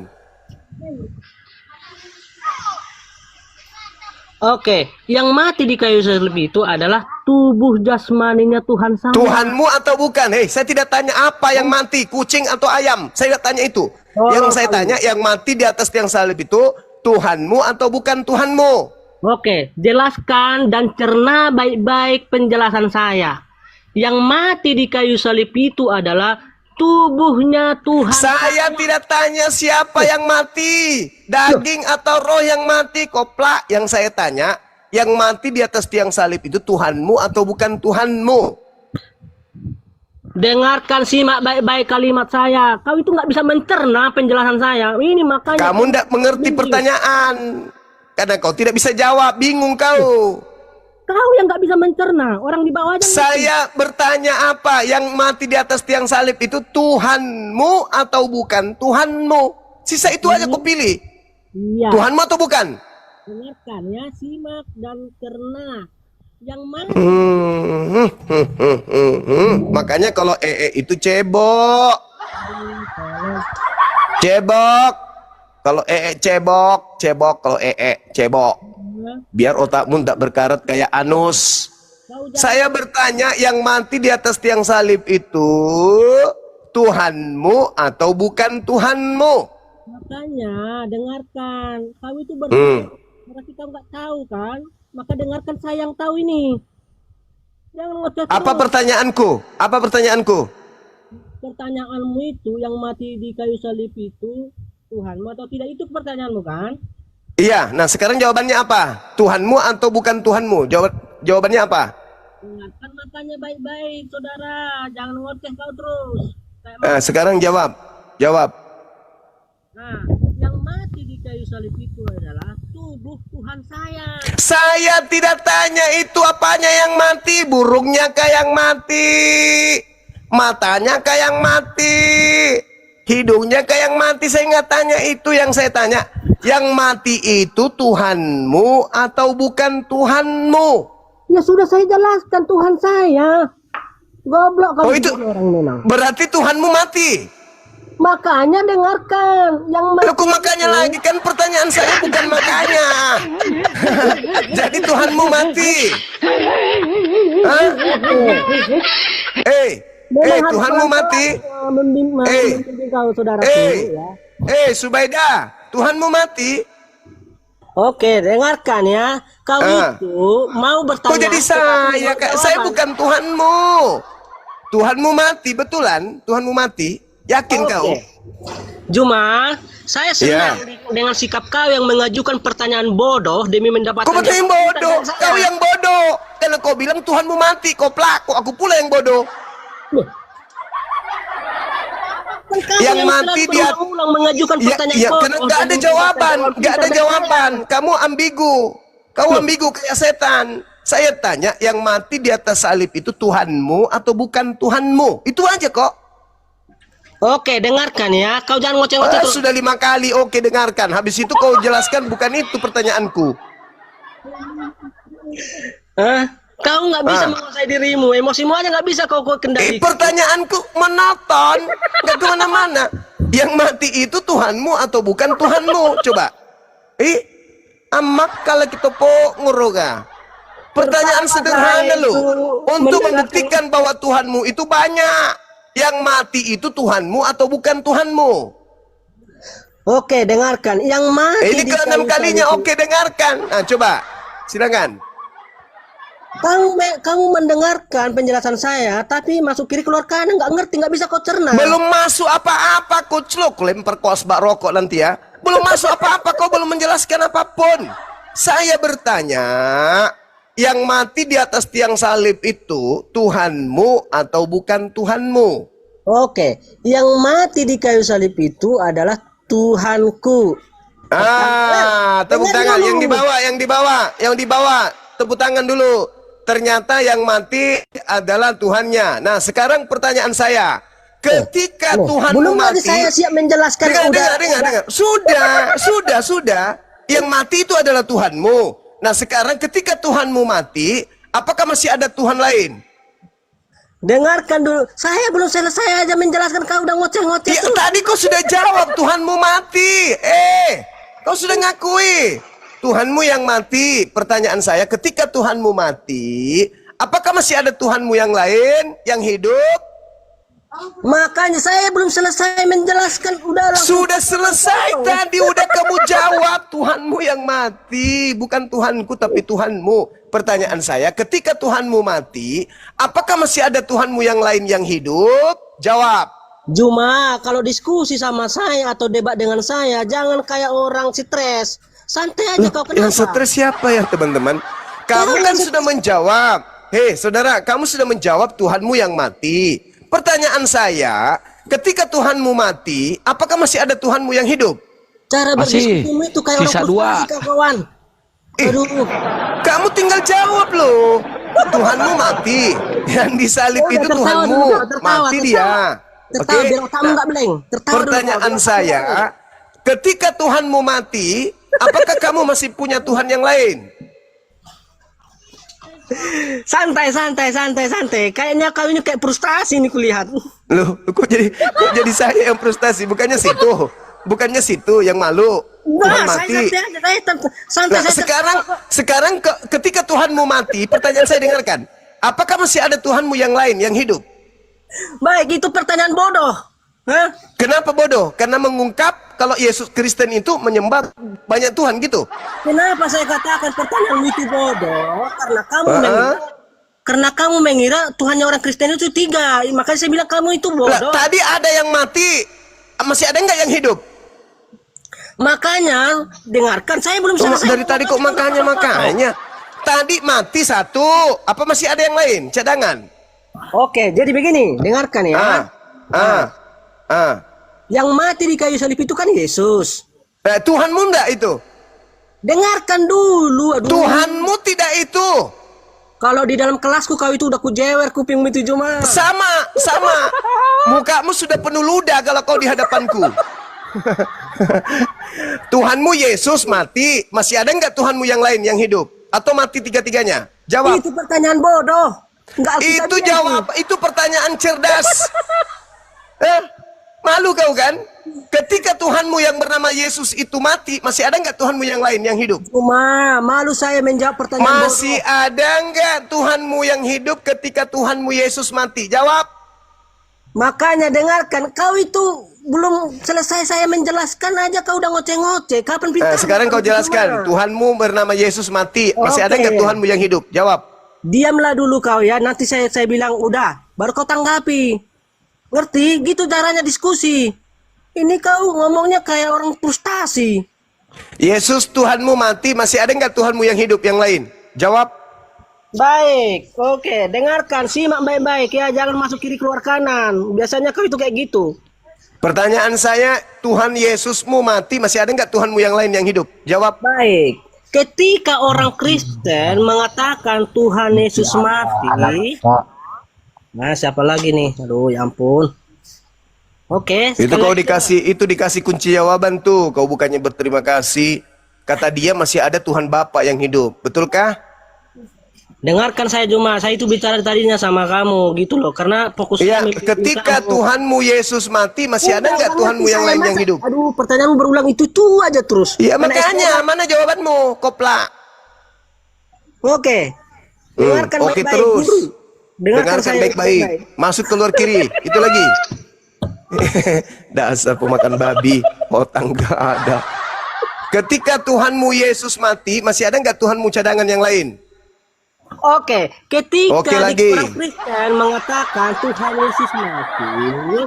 Oke, yang mati di kayu salib itu adalah tubuh jasmaninya Tuhan saya. Tuhanmu atau bukan? Hei, saya tidak tanya apa yang mati, kucing atau ayam. Saya tidak tanya itu. Yang saya tanya, yang mati di atas tiang salib itu Tuhanmu atau bukan Tuhanmu? Oke, jelaskan dan cerna baik-baik penjelasan saya. Yang mati di kayu salib itu adalah tubuhnya Tuhan. Saya tidak tanya siapa yang mati, daging atau roh yang mati, koplak. Yang saya tanya, yang mati di atas tiang salib itu Tuhanmu atau bukan Tuhanmu? Dengarkan, simak baik-baik kalimat saya. Kau itu nggak bisa mencerna penjelasan saya. Ini makanya Kamu tidak mengerti pertanyaan. Karena kau tidak bisa jawab, bingung kau. kau yang nggak bisa mencerna. Orang di bawah aja ngerti. Saya bertanya apa? Yang mati di atas tiang salib itu Tuhanmu atau bukan Tuhanmu? Sisa itu aja kau pilih. Iya. Tuhanmu atau bukan? Dengarkan ya, simak dan cerna. Yang mana? Makanya kalau itu cebok. Cebok. Kalau cebok, cebok. Kalau cebok. Biar otakmu tidak berkarat kayak anus. Saya bertanya, yang mati di atas tiang salib itu Tuhanmu atau bukan Tuhanmu? Makanya dengarkan. Kau itu berarti kau nggak tahu kan? Maka dengarkan saya yang tahu ini. Jangan ngoceh Apa terus. pertanyaanku? Apa pertanyaanku? Pertanyaanmu itu yang mati di kayu salib itu Tuhanmu atau tidak, itu pertanyaanmu kan? Iya, nah sekarang jawabannya apa? Tuhanmu atau bukan Tuhanmu? Jawabannya apa? Ingatkan matanya baik-baik, saudara. Jangan ngoceh kau terus. Sekarang jawab. Nah, yang mati di kayu salib itu adalah tubuh Tuhan saya. Saya tidak tanya itu apanya yang mati, burungnya kah yang mati, matanya kah yang mati, hidungnya kah yang mati. Saya nggak tanya itu, yang saya tanya, yang mati itu Tuhanmu atau bukan Tuhanmu? Ya sudah saya jelaskan, Tuhan saya. Goblok kalau itu orang memang. berarti Tuhanmu mati. Makanya dengarkan yang mati. Loh, makanya lagi kan pertanyaan saya bukan makanya. Jadi Tuhanmu mati. Hah? Tuhanmu mati. Membimbing kau saudaraku ya. Subaida, Tuhanmu mati. Oke, dengarkan ya. Kau itu mau bertanya. Kok jadi saya? Saya bukan Tuhanmu. Tuhanmu mati, betulan? Tuhanmu mati? Yakin kau? Cuma saya senang dengan sikap kau yang mengajukan pertanyaan bodoh demi mendapatkan. Kau pertanyaan bodoh? Kau yang bodoh. Karena kau bilang Tuhanmu mati, kau pelaku. Aku pula yang bodoh. Yang mati dia ulang mengajukan pertanyaan bodoh. Karena nggak ada jawaban, nggak ada jawaban. Kamu ambigu. Kau ambigu kayak setan. Saya tanya, yang mati di atas salib itu Tuhanmu atau bukan Tuhanmu? Itu aja kok. Oke, dengarkan ya. Kau jangan ngoceh-ngoceh tuh. Sudah 5 kali. Oke, dengarkan. Habis itu kau jelaskan bukan itu pertanyaanku. Kau nggak bisa menguasai dirimu. Emosimu aja nggak bisa kau kendalikan. Pertanyaanku monoton. Nggak kemana-mana. Yang mati itu Tuhanmu atau bukan Tuhanmu? Coba. Amak kalau kita po nguroga. Pertanyaan sederhana loh. Untuk membuktikan bahwa Tuhanmu itu banyak. Yang mati itu Tuhanmu atau bukan Tuhanmu? Oke, dengarkan. Yang mati ini ke-6 kalinya. Oke, dengarkan. Nah, coba. Silakan. Kamu mendengarkan penjelasan saya, tapi masuk kiri keluar kanan, nggak ngerti, nggak bisa kau cerna. Belum masuk apa-apa, kau celok lempar kau asbak rokok nanti ya. Belum masuk apa-apa, kau belum menjelaskan apapun. Saya bertanya, yang mati di atas tiang salib itu Tuhanmu atau bukan Tuhanmu? Oke, yang mati di kayu salib itu adalah Tuhanku. Tepuk tangan yang dibawa. Tepuk tangan dulu. Ternyata yang mati adalah Tuhannya. Nah, sekarang pertanyaan saya, ketika Tuhanmu belum mati, saya siap menjelaskan. Dengar. Sudah. Yang mati itu adalah Tuhanmu. Nah, sekarang ketika Tuhanmu mati, apakah masih ada Tuhan lain? Dengarkan dulu. Saya belum selesai aja menjelaskan, kau udah ngoceh-ngoceh. Ya, tadi kau sudah jawab Tuhanmu mati. Kau sudah ngakui Tuhanmu yang mati. Pertanyaan saya, ketika Tuhanmu mati, apakah masih ada Tuhanmu yang lain yang hidup? Makanya saya belum selesai menjelaskan. Sudah selesai tadi, udah kamu jawab. Tuhanmu yang mati, bukan Tuhanku tapi Tuhanmu. Pertanyaan saya, ketika Tuhanmu mati, apakah masih ada Tuhanmu yang lain yang hidup? Jawab. Cuma kalau diskusi sama saya atau debat dengan saya, jangan kayak orang stres. Santai aja kau, kenapa? Yang stres siapa ya teman-teman? Kamu kan sudah menjawab. Hei saudara, kamu sudah menjawab Tuhanmu yang mati. Pertanyaan saya, ketika Tuhanmu mati, apakah masih ada Tuhanmu yang hidup? Cara berdiskusimu itu kayak sisa orang kawan. Aduh. Kamu tinggal jawab loh. Tuhanmu mati. Yang disalib itu Tuhanmu. Mati dia. Oke. Pertanyaan saya, ketika Tuhanmu mati, apakah kamu masih punya Tuhan yang lain? Santai. Kayaknya kau ini kayak frustasi nih kulihat. Loh, kok jadi saya yang frustasi? Bukannya situ yang malu. Tuhan mati. Santai. Sekarang ketika Tuhanmu mati, pertanyaan saya dengarkan. Apakah masih ada Tuhanmu yang lain yang hidup? Baik, itu pertanyaan bodoh. Kenapa bodoh? Karena mengungkap kalau Yesus Kristen itu menyembah banyak Tuhan gitu. Kenapa saya katakan pertanyaan itu bodoh? Karena kamu mengira Tuhannya orang Kristen itu 3. Makanya saya bilang kamu itu bodoh. Tadi ada yang mati, masih ada nggak yang hidup? Makanya dengarkan, saya belum Oh, selesai. dari tadi kok makanya. Tadi mati satu, apa masih ada yang lain? Cadangan. Oke, jadi begini, dengarkan ya. Ah. Yang mati di kayu salib itu kan Yesus. Tuhanmu enggak itu? Dengarkan dulu. Aduh. Tuhanmu tidak itu. Kalau di dalam kelasku kau itu udah kujewer kupingmu itu cuma. Sama. Mukamu sudah penuh ludah kalau kau di hadapanku. Tuhanmu Yesus mati, masih ada nggak Tuhanmu yang lain yang hidup? Atau mati tiga-tiganya? Jawab. Itu pertanyaan bodoh. Enggak Itu jawab, itu pertanyaan cerdas. Malu kau kan? Ketika Tuhanmu yang bernama Yesus itu mati, masih ada nggak Tuhanmu yang lain yang hidup? Cuma malu saya menjawab pertanyaan Masih bodoh. ada nggak Tuhanmu yang hidup ketika Tuhanmu Yesus mati? Jawab. Makanya dengarkan, kau itu belum selesai saya menjelaskan aja kau udah ngoceh-ngoceh. Kapan pintar? Sekarang kau jelaskan, Tuhanmu bernama Yesus mati, masih ada nggak Tuhanmu yang hidup? Jawab. Diamlah dulu kau ya, nanti saya bilang udah, baru kau tanggapi. Ngerti? Gitu caranya diskusi. Ini kau ngomongnya kayak orang frustasi. Yesus Tuhanmu mati, masih ada nggak Tuhanmu yang hidup yang lain? Jawab. Baik, oke, dengarkan, simak baik-baik ya, jangan masuk kiri keluar kanan. Biasanya kau itu kayak gitu. Pertanyaan saya, Tuhan Yesusmu mati, masih ada nggak Tuhanmu yang lain yang hidup? Jawab. Baik, ketika orang Kristen mengatakan Tuhan Yesus mati, nah siapa lagi nih? Aduh, ya ampun. Oke, Itu kau dikasih kunci jawaban tuh. Kau bukannya berterima kasih. Kata dia masih ada Tuhan Bapa yang hidup. Betulkah? dengarkan saya Juma, saya itu bicara tadinya sama kamu gitu loh, karena fokus Iya, kami ketika kamu. Tuhanmu Yesus mati, masih ada nggak Tuhanmu yang lain yang hidup? Aduh, pertanyaanmu berulang itu tuh aja terus. Iya, Mana makanya mana jawabanmu, kopla? Oke. Dengarkan Oke, baik-baik terus. dulu. Dengarkan saya baik-baik. Masuk keluar kiri. Itu lagi. Dasar pemakan babi, otak nggak ada. Ketika Tuhanmu Yesus mati, masih ada nggak Tuhanmu cadangan yang lain? Oke, ketika Oke, lagi. orang Kristen mengatakan Tuhan Yesus mati,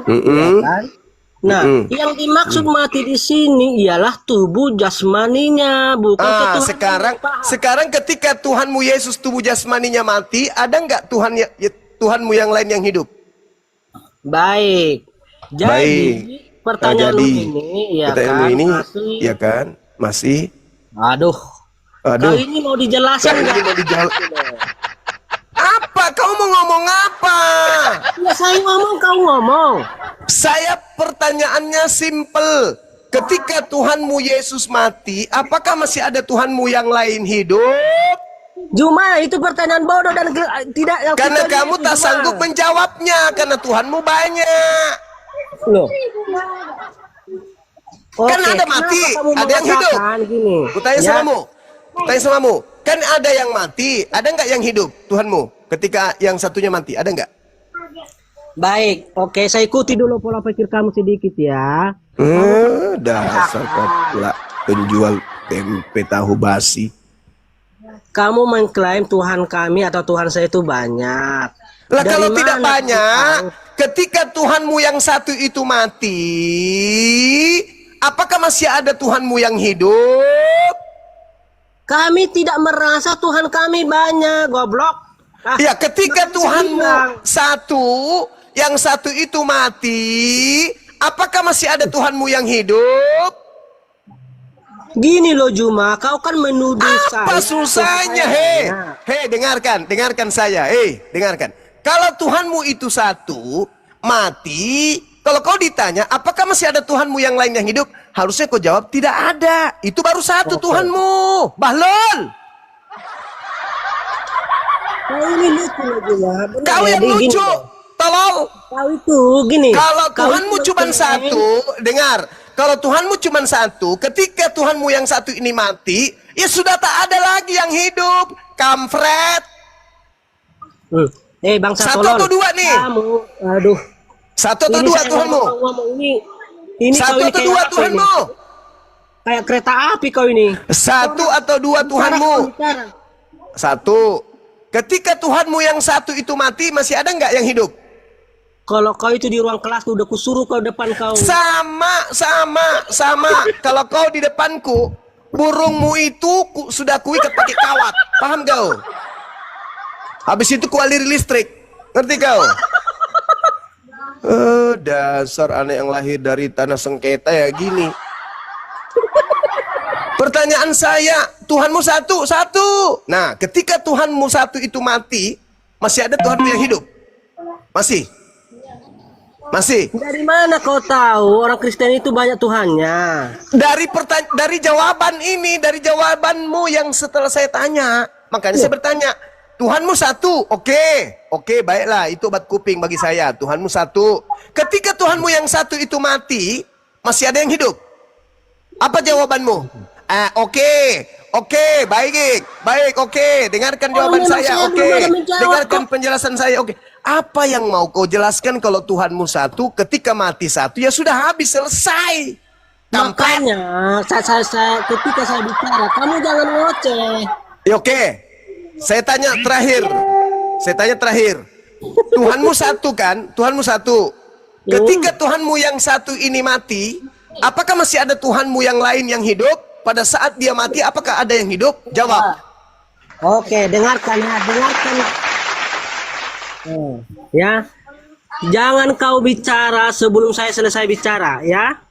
Mm-mm. ya kan? Nah, yang dimaksud mati di sini ialah tubuh jasmaninya, bukan ketuhanan. Sekarang ketika Tuhanmu Yesus tubuh jasmaninya mati, ada nggak Tuhanmu yang lain yang hidup? Baik. Jadi Baik. pertanyaan Jadi, ini ya pertanyaan kan ini, masih. ya kan? Masih. Aduh. Kau ini mau dijelaskan nggak? Apa? Kau mau ngomong apa? Ya saya ngomong, kau ngomong. Saya pertanyaannya simple. Ketika Tuhanmu Yesus mati, apakah masih ada Tuhanmu yang lain hidup? Juma, itu pertanyaan bodoh dan tidak. Karena kita kamu lihat, tak Juma. sanggup menjawabnya, karena Tuhanmu banyak. Loh. Kan Oke, ada mati, kenapa kamu ada yang hidup. mengatakan Gini, Kutanya ya, samamu. Kan ada yang mati, ada nggak yang hidup Tuhanmu? Ketika yang satunya mati, ada nggak? Baik, oke, saya ikuti dulu pola pikir kamu sedikit ya. Dasar kopla penjual tempe tahu basi. Kamu mengklaim Tuhan kami atau Tuhan saya itu banyak. Lah Dari kalau mana tidak kamu banyak, tahu? ketika Tuhanmu yang satu itu mati, apakah masih ada Tuhanmu yang hidup? Kami tidak merasa Tuhan kami banyak, goblok. Ah, Ya, ketika makanya saya Tuhanmu bilang. satu, yang satu itu mati, apakah masih ada Tuhanmu yang hidup? Gini loh Juma, kau kan menuduh Apa saya. susahnya? Hei, dengarkan saya. Dengarkan. Kalau Tuhanmu itu satu, mati, kalau kau ditanya, apakah masih ada Tuhanmu yang lain yang hidup? Harusnya kau jawab, tidak ada. Itu baru satu Tuhanmu. Bahlul. Kau ini lucu loh Juma. Bener Kau ya, yang gini lucu. loh. Tolong. Kau itu gini. Kalau kau Tuhanmu itu cuma mengklaim- satu, dengar. Kalau Tuhanmu cuma satu, ketika Tuhanmu yang satu ini mati, ya sudah tak ada lagi yang hidup. Kampret. Bangsa Satu tolol. atau dua nih? Kamu, aduh. Satu atau Ini dua saya Tuhanmu? ngomong ini Satu kau ini atau kayak dua apa Tuhanmu? ini? Kayak kereta api kau ini. Satu atau dua Tuhanmu? Bicara. Satu. Ketika Tuhanmu yang satu itu mati, masih ada nggak yang hidup? Kalau kau itu di ruang kelas udah kusuruh kau depan kau. Sama. Kalau kau di depanku, burungmu itu sudah kuikat pakai kawat. Paham kau? Habis itu kualiri listrik. Ngerti kau? Dasar anak yang lahir dari tanah sengketa ya gini. Pertanyaan saya, Tuhanmu satu. Nah, ketika Tuhanmu satu itu mati, masih ada Tuhanmu yang hidup? Masih? Dari mana kau tahu orang Kristen itu banyak Tuhannya? Dari jawaban ini, dari jawabanmu yang setelah saya tanya, makanya saya bertanya, Tuhanmu satu, oke, baiklah, itu obat kuping bagi saya. Tuhanmu satu. Ketika Tuhanmu yang satu itu mati, masih ada yang hidup? Apa jawabanmu? Oke, baik, oke. Dengarkan jawaban saya, oke. Dengarkan penjelasan saya, oke. Apa yang mau kau jelaskan kalau Tuhanmu satu, ketika mati satu, ya sudah habis, selesai. Makanya, ketika saya bicara, kamu jangan ngoceh. Ya, oke. Saya tanya terakhir. Tuhanmu satu kan? Tuhanmu satu. Ketika Tuhanmu yang satu ini mati, apakah masih ada Tuhanmu yang lain yang hidup? Pada saat dia mati, apakah ada yang hidup? Jawab. Oke, dengarkan. Ya. Jangan kau bicara sebelum saya selesai bicara, ya.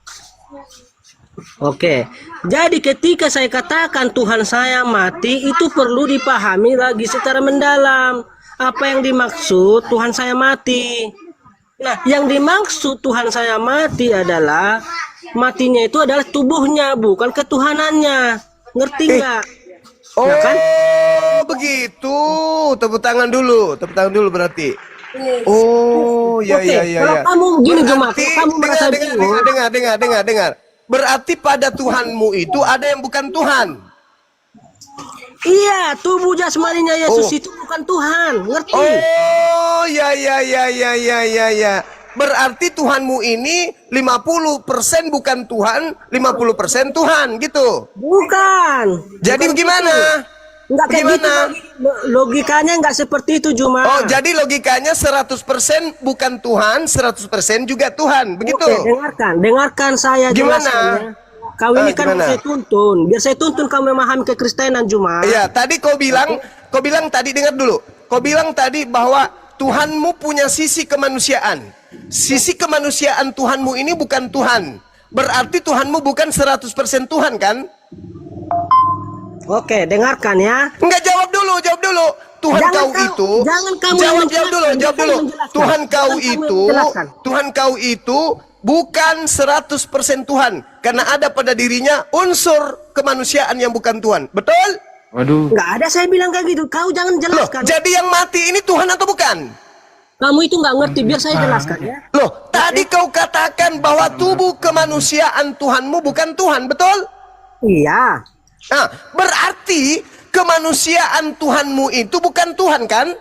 Oke, jadi ketika saya katakan Tuhan saya mati, itu perlu dipahami lagi secara mendalam. Apa yang dimaksud Tuhan saya mati? Nah, yang dimaksud Tuhan saya mati adalah matinya itu adalah tubuhnya, bukan ketuhanannya. Ngerti nggak? Oh, nah, kan? Begitu. Tepuk tangan dulu berarti. Oh, ya. Kalau kamu gini cuma, kamu merasa dengar. Berarti pada Tuhanmu itu ada yang bukan Tuhan. Iya, tubuh jasmaninya Yesus itu bukan Tuhan, ngerti? Oh, ya. Berarti Tuhanmu ini 50% bukan Tuhan, 50% Tuhan, gitu. Bukan. Jadi bagaimana? Enggak kayak gitu. Logikanya enggak seperti itu, Juma. Oh, jadi logikanya 100% bukan Tuhan, 100% juga Tuhan, begitu? Oke, dengarkan saya gimana? jelaskan. Kau ini kan gimana? saya tuntun. Biar saya tuntun kau memahami kekristenan, Juma. Iya, tadi kau bilang tadi, dengar dulu. Kau bilang tadi bahwa Tuhanmu punya sisi kemanusiaan. Sisi kemanusiaan Tuhanmu ini bukan Tuhan. Berarti Tuhanmu bukan 100% Tuhan, kan? Oke, dengarkan ya. Enggak, jawab dulu. Tuhan jangan kamu jawab dulu. Tuhan kau itu bukan 100% Tuhan, karena ada pada dirinya unsur kemanusiaan yang bukan Tuhan. Betul? Waduh. Enggak ada saya bilang kayak gitu. Kau jangan jelaskan. Jadi yang mati ini Tuhan atau bukan? Kamu itu nggak ngerti, biar saya jelaskan ya. Tadi kau katakan bahwa tubuh kemanusiaan Tuhanmu bukan Tuhan, betul? Iya. Nah, berarti kemanusiaan Tuhanmu itu bukan Tuhan, kan?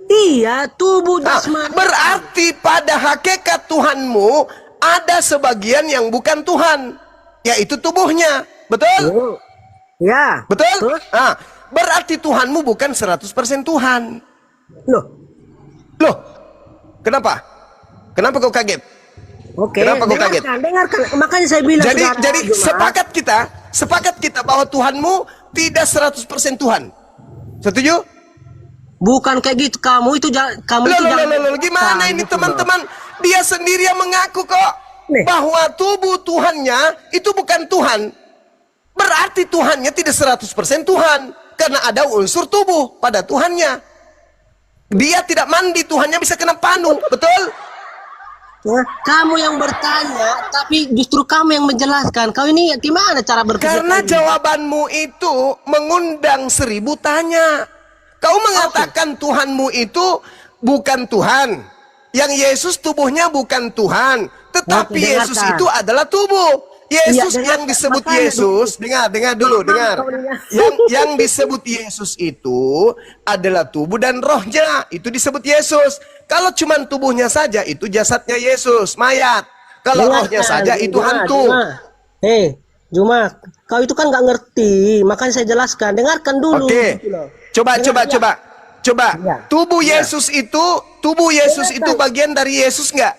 Iya, tubuh jasmani. Berarti pada hakikat Tuhanmu ada sebagian yang bukan Tuhan, yaitu tubuhnya, betul? Ya. Betul? Nah, berarti Tuhanmu bukan 100% Tuhan. Loh, kenapa? Kenapa kau kaget? Oke, kenapa kau kaget? Dengarkan. Makanya saya bilang. Jadi sepakat kita bahwa Tuhanmu tidak 100% Tuhan. Setuju? Bukan kayak gitu. Kamu itu gimana ini teman-teman? Dia sendiri yang mengaku kok bahwa tubuh Tuhannya itu bukan Tuhan. Berarti Tuhannya tidak 100% Tuhan, karena ada unsur tubuh pada Tuhannya. Dia tidak mandi, Tuhannya bisa kena panu, betul? Kamu yang bertanya, tapi justru kamu yang menjelaskan. Kau ini gimana cara berpikir? Karena jawabanmu itu mengundang 1000 tanya. Kau mengatakan Tuhanmu itu bukan Tuhan. Yang Yesus tubuhnya bukan Tuhan, tetapi Yesus itu adalah tubuh. Yesus yang disebut Yesus, dengar dulu. Yang disebut Yesus itu adalah tubuh dan rohnya, itu disebut Yesus. Kalau cuma tubuhnya saja, itu jasadnya Yesus, mayat. Kalau rohnya saja, itu hantu. Juma, kau itu kan nggak ngerti, makanya saya jelaskan. Dengarkan dulu. Oke, Coba, Ya. tubuh Yesus itu bagian dari Yesus nggak?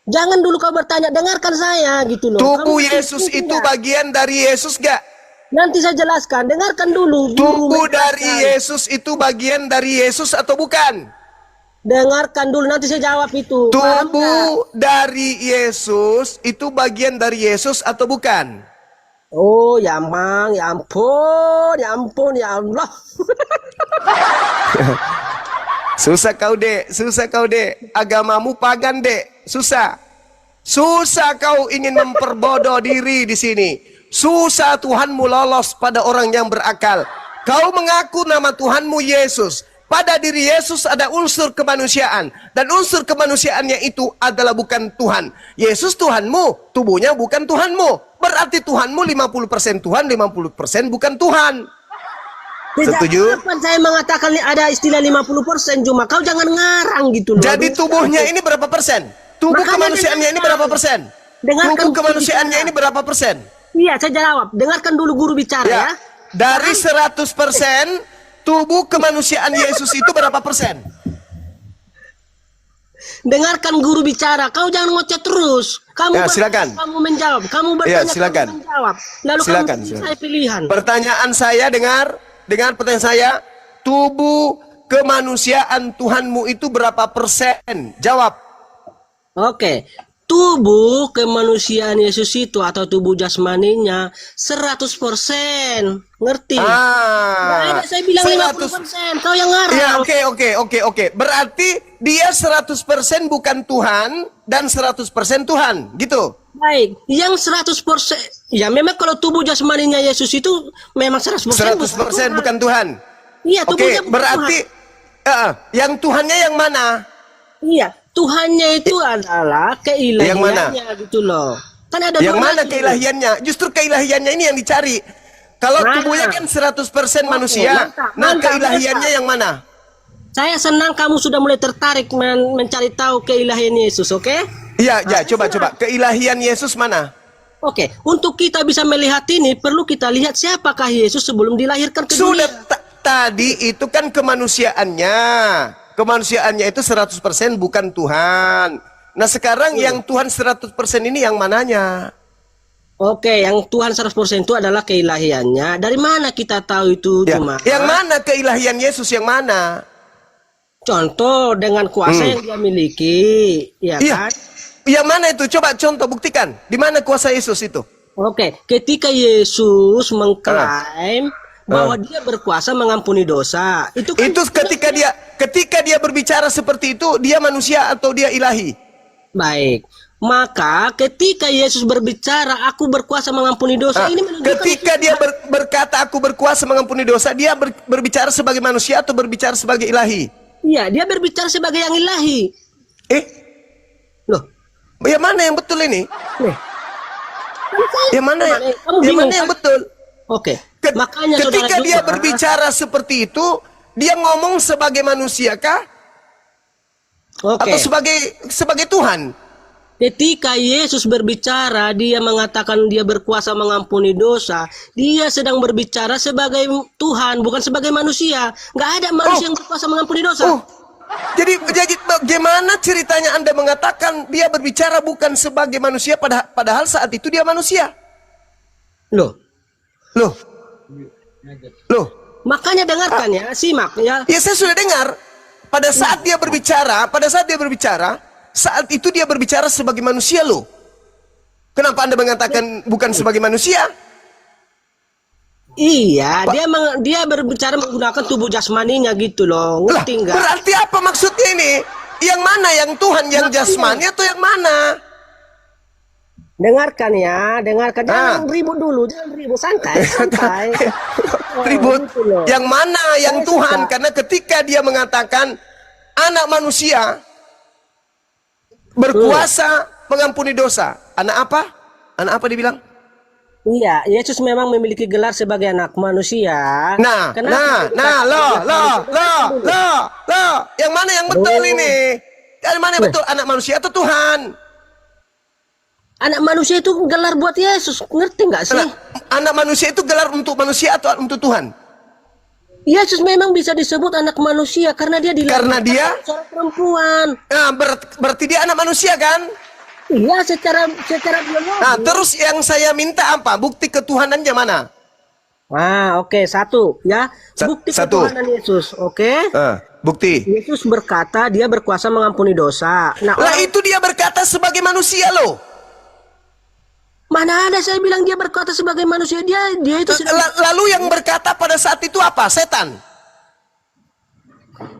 Jangan dulu kau bertanya, dengarkan saya gitu loh. Tubuh Kamu Yesus ikuti itu nggak? bagian dari Yesus nggak? Nanti saya jelaskan, dengarkan dulu. Tubuh Guru dari menjelaskan. Yesus itu bagian dari Yesus atau bukan? Dengarkan dulu, nanti saya jawab itu. Paham nggak? Tubuh dari Yesus itu bagian dari Yesus atau bukan? Oh, ya Mang, ya ampun, ya Allah. Susah kau dek, agamamu pagan dek, susah kau ingin memperbodoh diri di sini, susah Tuhanmu lolos pada orang yang berakal. Kau mengaku nama Tuhanmu Yesus, pada diri Yesus ada unsur kemanusiaan, dan unsur kemanusiaannya itu adalah bukan Tuhan. Yesus Tuhanmu, tubuhnya bukan Tuhanmu, berarti Tuhanmu 50% Tuhan, 50% bukan Tuhan. Setuju? Kapan saya mengatakan ada istilah 50%, cuma kau jangan ngarang gitu loh. Jadi tubuhnya ini berapa persen? Tubuh Makanya kemanusiaannya ini berapa persen? Dengarkan Tubuh guru kemanusiaannya bicara. ini berapa persen? Iya, saya jawab. Dengarkan dulu guru bicara ya. Ya. Dari 100%, tubuh kemanusiaan Yesus itu berapa persen? Dengarkan guru bicara. Kau jangan ngoceh terus. Kamu Ya, bertanya, silakan. kamu menjawab. Kamu bertanya, Ya, silakan. kamu menjawab. Lalu Silakan, kamu silakan. saya pilihan. Pertanyaan saya dengar pertanyaan saya, tubuh kemanusiaan Tuhanmu itu berapa persen? Jawab. Oke. Tubuh kemanusiaan Yesus itu atau tubuh jasmaninya 100%. Ngerti? Nggak ada saya bilang 50%. Kau yang ngarang. Ya, oke. Berarti dia 100% bukan Tuhan dan 100% Tuhan, gitu. Baik, yang 100%, ya memang kalau tubuh jasmaninya Yesus itu memang 100%, 100% bukan Tuhan. Iya, Oke, tubuhnya bukan berarti yang Tuhannya yang mana? Tuhan. Iya, Tuhannya itu adalah keilahiannya gitu loh. Kan ada Yang dua mana lagi. keilahiannya? Justru keilahiannya ini yang dicari. Kalau Mana? tubuhnya kan 100% Oke, manusia, mantap, keilahiannya mantap. yang mana? Saya senang kamu sudah mulai tertarik mencari tahu keilahian Yesus, oke? Iya, coba. Keilahian Yesus mana? Oke, untuk kita bisa melihat ini perlu kita lihat siapakah Yesus sebelum dilahirkan ke Sudah dunia. tadi itu kan kemanusiaannya. Kemanusiaannya itu 100% bukan Tuhan. Nah, sekarang yang Tuhan 100% ini yang mananya? Oke, yang Tuhan 100% itu adalah keilahiannya. Dari mana kita tahu itu Ya. cuma? Yang mana keilahian Yesus yang mana? Contoh dengan kuasa yang dia miliki, ya Iya. kan? Yang mana itu? Coba contoh buktikan. Di mana kuasa Yesus itu? Oke, ketika Yesus mengklaim bahwa dia berkuasa mengampuni dosa, itu kan Itu ketika dia berbicara seperti itu, dia manusia atau dia ilahi? baik. Maka ketika Yesus berbicara, aku berkuasa mengampuni dosa, ini menunjukkan Ketika dia berkata aku berkuasa mengampuni dosa, dia berbicara sebagai manusia atau berbicara sebagai ilahi? iya, dia berbicara sebagai yang ilahi. Loh, yang mana yang betul ini? Nih. Yang mana Kamu yang bingung, mana yang kan? betul? Oke. Makanya Ketika saudara dia Juma, berbicara seperti itu, dia ngomong sebagai manusia kah? oke. Atau sebagai Tuhan? Ketika Yesus berbicara, dia mengatakan dia berkuasa mengampuni dosa. Dia sedang berbicara sebagai Tuhan, bukan sebagai manusia. Nggak ada manusia yang berkuasa mengampuni dosa. Jadi bagaimana ceritanya Anda mengatakan dia berbicara bukan sebagai manusia padahal saat itu dia manusia? Loh, makanya dengarkan ya, simak ya. Ya saya sudah dengar. Pada saat dia berbicara, saat itu dia berbicara sebagai manusia loh. Kenapa Anda mengatakan bukan sebagai manusia? Iya, dia berbicara menggunakan tubuh jasmaninya gitu loh. Lah, Ngerti nggak? berarti apa maksudnya ini? Yang mana? Yang Tuhan, yang jasmani atau yang mana? Dengarkan ya, dengarkan. Jangan ribut dulu, jangan ribut, santai. Ribut. Gitu loh. Yang mana? Yang Saya Tuhan. suka. Karena ketika dia mengatakan anak manusia berkuasa mengampuni dosa. Anak apa? Anak apa dibilang? Iya, Yesus memang memiliki gelar sebagai anak manusia. Nah, yang mana yang betul ini? Yang mana yang betul? Anak manusia atau Tuhan? Anak manusia itu gelar buat Yesus, ngerti nggak sih? Anak manusia itu gelar untuk manusia atau untuk Tuhan? Yesus memang bisa disebut anak manusia karena dia Karena dia seorang perempuan. nah, berarti dia anak manusia kan? Iya, secara biologis. Nah, terus yang saya minta apa? Bukti ketuhanannya mana? Nah, oke, satu ya. Bukti satu. ketuhanan Yesus, oke? Bukti. Yesus berkata dia berkuasa mengampuni dosa. Nah, Lah itu dia berkata sebagai manusia loh. mana ada saya bilang dia berkata sebagai manusia, dia itu Lalu yang berkata pada saat itu apa? Setan.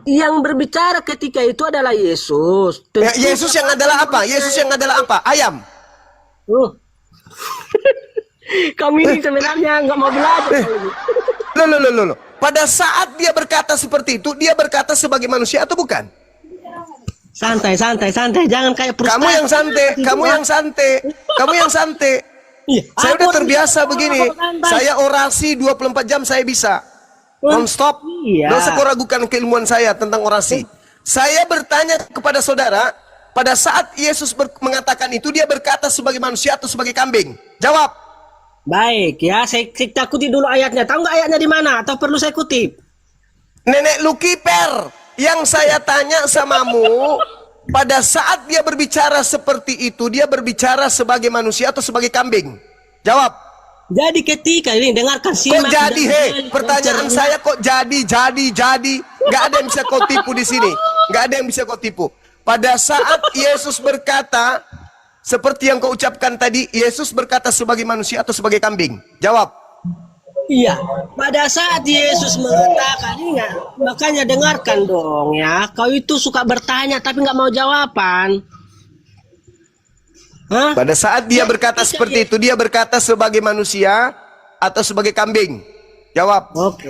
yang berbicara ketika itu adalah Yesus. Ya, Yesus yang adalah apa? Yesus yang adalah apa? Ayam. Kami ini sebenarnya nggak mau belajar. Loh. Pada saat dia berkata seperti itu, dia berkata sebagai manusia atau bukan? Santai, jangan kayak Kamu yang santai. Iya, Saya aku udah terbiasa begini. santai. Saya orasi 24 jam saya bisa. Non-stop. Iya. Nggak usah kau ragukan keilmuan saya tentang orasi. Saya bertanya kepada saudara, pada saat Yesus mengatakan itu, dia berkata sebagai manusia atau sebagai kambing? Jawab. Baik ya, saya takuti dulu ayatnya. Tahu nggak ayatnya di mana? Atau perlu saya kutip? Nenek Lukiper, yang saya tanya samamu, pada saat dia berbicara seperti itu, dia berbicara sebagai manusia atau sebagai kambing? Jawab. Jadi ketika ini dengarkan Kok simak. jadi, dan- hei? dan Pertanyaan cerna. saya kok jadi. Nggak ada yang bisa kau tipu di sini. Nggak ada yang bisa kau tipu. Pada saat Yesus berkata, seperti yang kau ucapkan tadi, Yesus berkata sebagai manusia atau sebagai kambing? Jawab. Iya, pada saat Yesus mengatakan, ingat, makanya dengarkan dong ya. Kau itu suka bertanya tapi nggak mau jawaban. Hah? Pada saat dia berkata seperti itu, dia berkata sebagai manusia atau sebagai kambing? Jawab. Oke.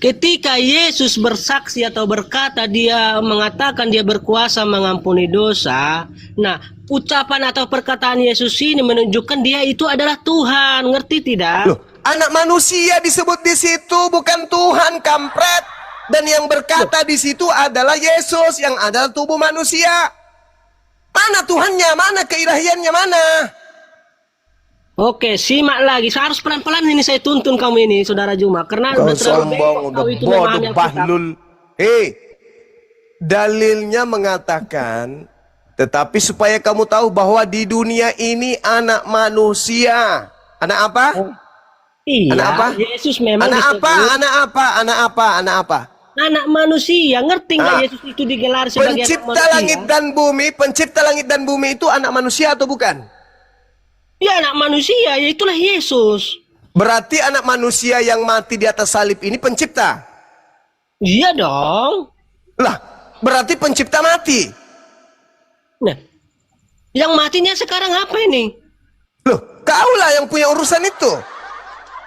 Ketika Yesus bersaksi atau berkata, dia mengatakan dia berkuasa mengampuni dosa. Nah, ucapan atau perkataan Yesus ini menunjukkan dia itu adalah Tuhan. Ngerti tidak? Loh, anak manusia disebut di situ, bukan Tuhan, kampret. Dan yang berkata di situ adalah Yesus yang adalah tubuh manusia. Mana Tuhannya? Mana keilahiannya? Mana? Oke, simak lagi. Saya harus pelan-pelan ini saya tuntun kamu ini, Saudara Juma. Karena Kau udah terlalu sombong, bengkok udah kau itu bodoh, memahami Alkitab. bahlul. Dalilnya mengatakan, tetapi supaya kamu tahu bahwa di dunia ini anak manusia. Anak apa? Iya, Anak apa? Yesus memang Anak disebut apa? Anak apa? Anak apa? Anak apa? anak manusia. Ngerti nggak Ah. Yesus itu digelar sebagai anak Pencipta manusia? langit dan bumi, pencipta langit dan bumi itu anak manusia atau bukan? Ya, anak manusia, ya itulah Yesus. Berarti anak manusia yang mati di atas salib ini pencipta. Iya dong. Lah, berarti pencipta mati. Nah, yang matinya sekarang apa ini? Loh, kaulah yang punya urusan itu.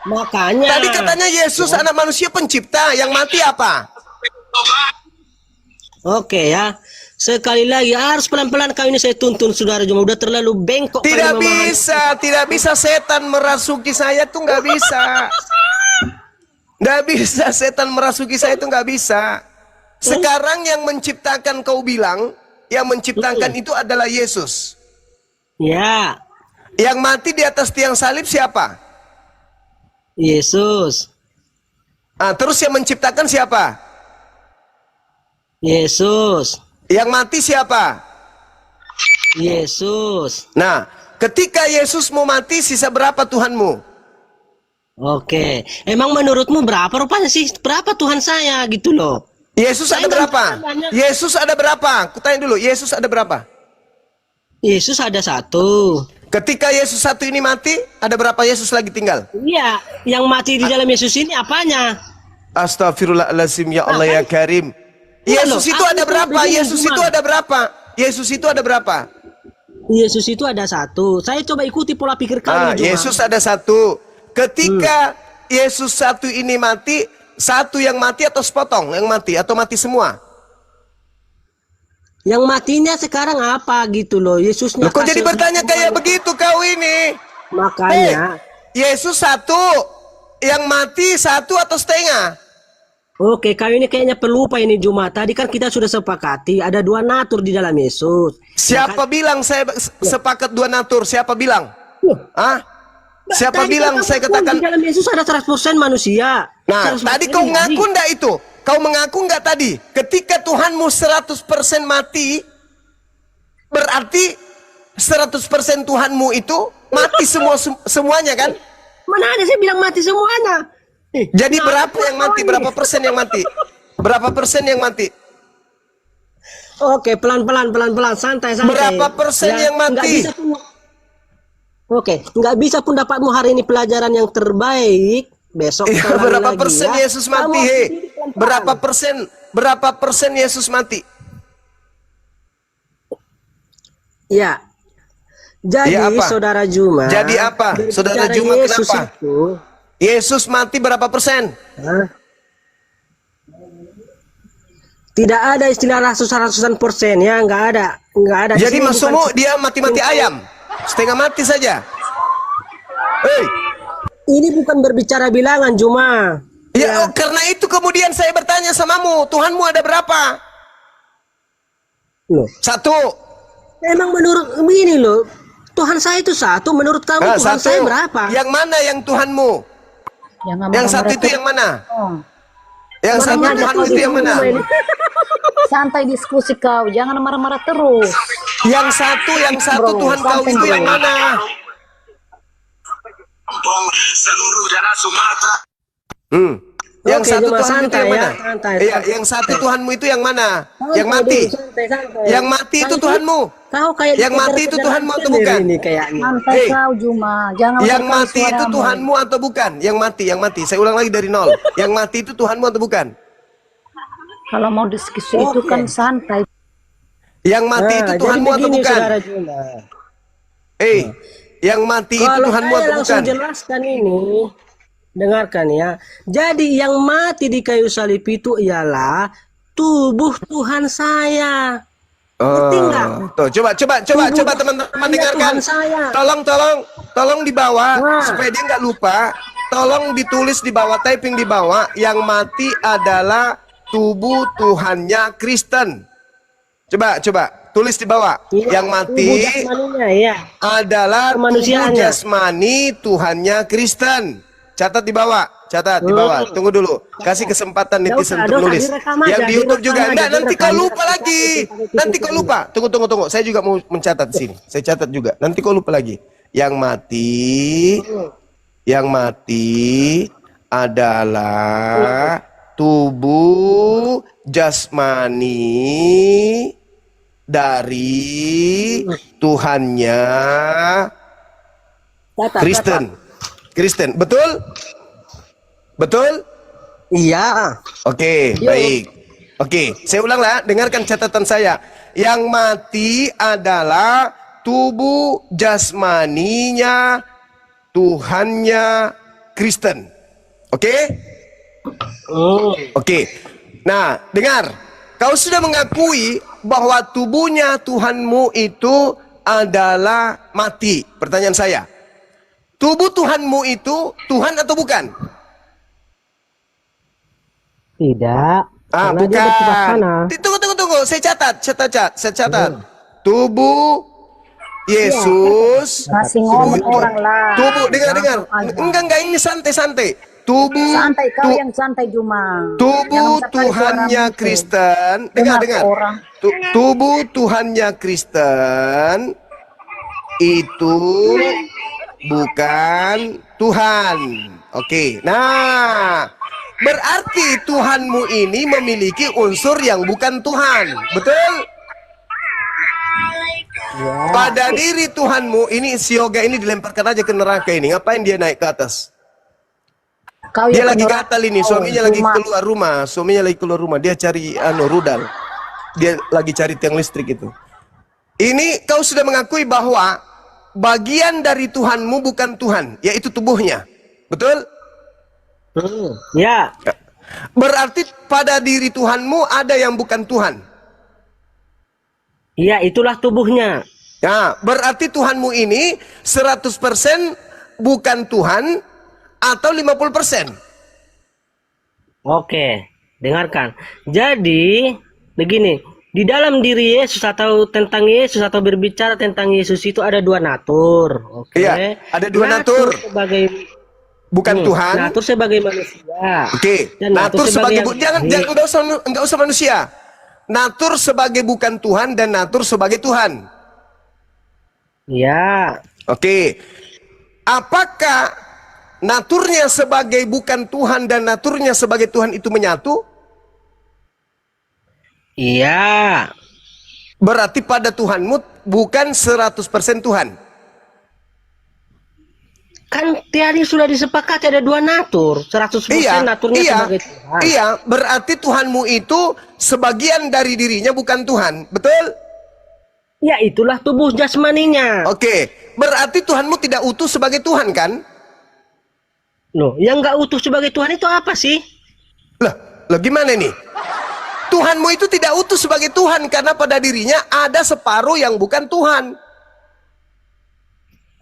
Makanya. Tadi katanya Yesus anak manusia pencipta, yang mati apa? Oke ya. Sekali lagi harus pelan-pelan kau ini saya tuntun Saudara Juma. Udah terlalu bengkok. kau Tidak ini memahami. tidak bisa setan merasuki saya tuh nggak bisa. Nggak bisa setan merasuki saya itu nggak bisa. Sekarang yang menciptakan kau bilang, yang menciptakan itu adalah Yesus. Ya, Yang mati di atas tiang salib siapa? Yesus. Terus yang menciptakan siapa? Yesus. Yang mati siapa? Yesus. Nah, ketika Yesus mau mati, sisa berapa Tuhanmu? Oke. Emang menurutmu berapa rupanya sih? Berapa Tuhan saya gitu loh? Yesus ada Saya nggak berapa? banyak. Yesus ada berapa? Kutanya dulu, Yesus ada berapa? Yesus ada satu. Ketika Yesus satu ini mati, ada berapa Yesus lagi tinggal? Iya, yang mati di dalam Yesus ini apanya? Astagfirullahaladzim, ya Allah ya Karim. Iya Yesus loh, itu aku ada tuh berapa? begini, Yesus itu gimana? ada berapa? Yesus itu ada berapa? Yesus itu ada satu. Saya coba ikuti pola pikir kamu. Juma. Yesus ada satu. Ketika Yesus satu ini mati, satu yang mati atau sepotong yang mati atau mati semua? Yang matinya sekarang apa gitu loh? Yesusnya. Loh, kok jadi kasih- bertanya kayak begitu kau ini? Makanya. Yesus satu, yang mati satu atau setengah? Oke, kau ini kayaknya pelupa ini Juma. Tadi kan kita sudah sepakati ada dua natur di dalam Yesus. Siapa bilang saya sepakat dua natur? Siapa bilang? Loh, Ah, Siapa Tadi bilang kau saya ngaku katakan? di dalam Yesus ada 100% manusia. Nah, 100% tadi kau ilahi. ngaku enggak itu? Kau mengaku enggak tadi? Ketika Tuhanmu 100% mati, berarti 100% Tuhanmu itu mati semuanya kan? Mana ada saya bilang mati semuanya. Jadi berapa yang mati? Berapa persen yang mati? Berapa persen yang mati? Oke, pelan-pelan, santai. Berapa persen yang mati? Nggak bisa pun, oke, nggak bisa pun dapatmu hari ini pelajaran yang terbaik. Besok Iya, kita ulangi berapa lagi, persen ya. Yesus mati? Kamu He? pelan-pelan. Berapa persen? Berapa persen Yesus mati? Ya. Jadi Ya, apa? saudara Juma. Jadi apa? Saudara berbicara Juma, Yesus kenapa? itu, Yesus mati berapa persen? Hah? Tidak ada istilah ratusan persen ya, nggak ada. Di Jadi sini maksudmu bukan- dia mati-mati ayam? Setengah mati saja? Hei, Ini bukan berbicara bilangan Juma. ya, oh, karena itu kemudian saya bertanya samamu, Tuhanmu ada berapa? Loh. Satu. Emang menurut begini loh, Tuhan saya itu satu, menurut kamu Nah, Tuhan satu. saya berapa? Yang mana yang Tuhanmu? Jangan Yang satu marah-marah itu yang mana? terus. Yang satu Marah-marah Tuhanmu terus itu yang mana? Santai diskusi kau, jangan marah-marah terus. Yang satu Bro, Tuhan kau santai, itu bro. yang mana? Yang Oke, satu Juma, Tuhanmu itu santai yang ya, mana? santai, Iya, santai. yang satu Tuhanmu itu yang mana? Santai Yang mati. dulu, santai. Yang mati itu Santai. Tuhanmu. Kau kayak Yang mati itu dikejar-kejar Tuhanmu atau sendiri bukan? Ini kayaknya. Santai Hei. kau Juma, jangan Yang besarkan mati itu suaramu. Tuhanmu atau bukan? Yang mati. Saya ulang lagi dari nol. Yang mati itu Tuhanmu atau bukan? Kalau mau diskusi itu Oke. kan santai. Yang mati Nah, itu jadi Tuhanmu atau begini, bukan? Saudara Juma. Yang mati itu Kalau Tuhanmu saya atau langsung bukan? jelaskan ini, dengarkan ya. Jadi yang mati di kayu salib itu ialah tubuh Tuhan saya. Ngerti nggak? Tuh, coba teman-teman Iya, dengarkan. Tuhan saya. Tolong dibawa Nah. supaya dia nggak lupa. Tolong ditulis di bawah, typing di bawah. Yang mati adalah tubuh Tuhannya Kristen. Coba tulis di bawah. Iya, Yang mati tubuh jasmaninya, ya. adalah tubuh Kemanusiaannya. jasmani Tuhannya Kristen. Catat di bawah. Tunggu dulu. Kasih kesempatan Ya netizen udah, untuk dosa, nulis. direkam Yang aja, di YouTube direkam juga. aja, Enggak, nanti kau direkam. lupa lagi. Nanti kau lupa. Tunggu. Saya juga mau mencatat di sini. Saya catat juga. Nanti kau lupa lagi. Yang mati adalah tubuh jasmani dari Tuhannya Catat. Kristen. Betul? Iya. Oke, baik. Oke, saya ulang lah, dengarkan catatan saya. Yang mati adalah tubuh jasmaninya Tuhannya Kristen. Oke? Oke. Nah, dengar. Kau sudah mengakui bahwa tubuhnya Tuhanmu itu adalah mati. Pertanyaan saya. Tubuh Tuhanmu itu Tuhan atau bukan? Tidak. Ah, Karena dia ada sebelah bukan. sana. Tunggu. Saya catat. Tubuh Yesus. Masih ngomong orang lah. Tubuh, dengar. Aja. Enggak, ini santai. Tubuh Santai kau yang santai Juma. tubuh Jangan besarkan Tuhannya suaramu. Kristen. Dengar Dengar. orang. Tubuh Tuhannya Kristen itu bukan Tuhan. Oke. Nah, berarti Tuhanmu ini memiliki unsur yang bukan Tuhan. Betul? Pada diri Tuhanmu ini, si Yoga ini dilemparkan aja ke neraka ini. Ngapain dia naik ke atas? Kau Dia yang lagi penerang gatal ini, kau, suaminya lagi Juma. keluar rumah. Dia cari rudal. Dia lagi cari tiang listrik itu. Ini kau sudah mengakui bahwa bagian dari Tuhanmu bukan Tuhan, yaitu tubuhnya. Betul? Ya. Berarti pada diri Tuhanmu ada yang bukan Tuhan. Iya, itulah tubuhnya. Nah, berarti Tuhanmu ini 100% bukan Tuhan atau 50%. Oke, dengarkan. Jadi, begini. Di dalam diri Yesus atau tentang Yesus atau berbicara tentang Yesus itu ada dua natur. Oke. Iya, ada dua natur. Sebagai Bukan Tuhan. natur sebagai manusia. Oke. Dan Natur sebagai yang jangan baik. enggak usah manusia. Natur sebagai bukan Tuhan dan natur sebagai Tuhan. Ya. Oke. Apakah naturnya sebagai bukan Tuhan dan naturnya sebagai Tuhan itu menyatu? Iya. Berarti pada Tuhanmu bukan 100% Tuhan. Kan tadi sudah disepakati ada dua natur. 100% naturnya sebagai Tuhan. Iya, berarti Tuhanmu itu sebagian dari dirinya bukan Tuhan. Betul? Ya, itulah tubuh jasmaninya. Oke. Berarti Tuhanmu tidak utuh sebagai Tuhan kan? Loh, yang nggak utuh sebagai Tuhan itu apa sih? Lah gimana nih? Tuhanmu itu tidak utuh sebagai Tuhan karena pada dirinya ada separuh yang bukan Tuhan.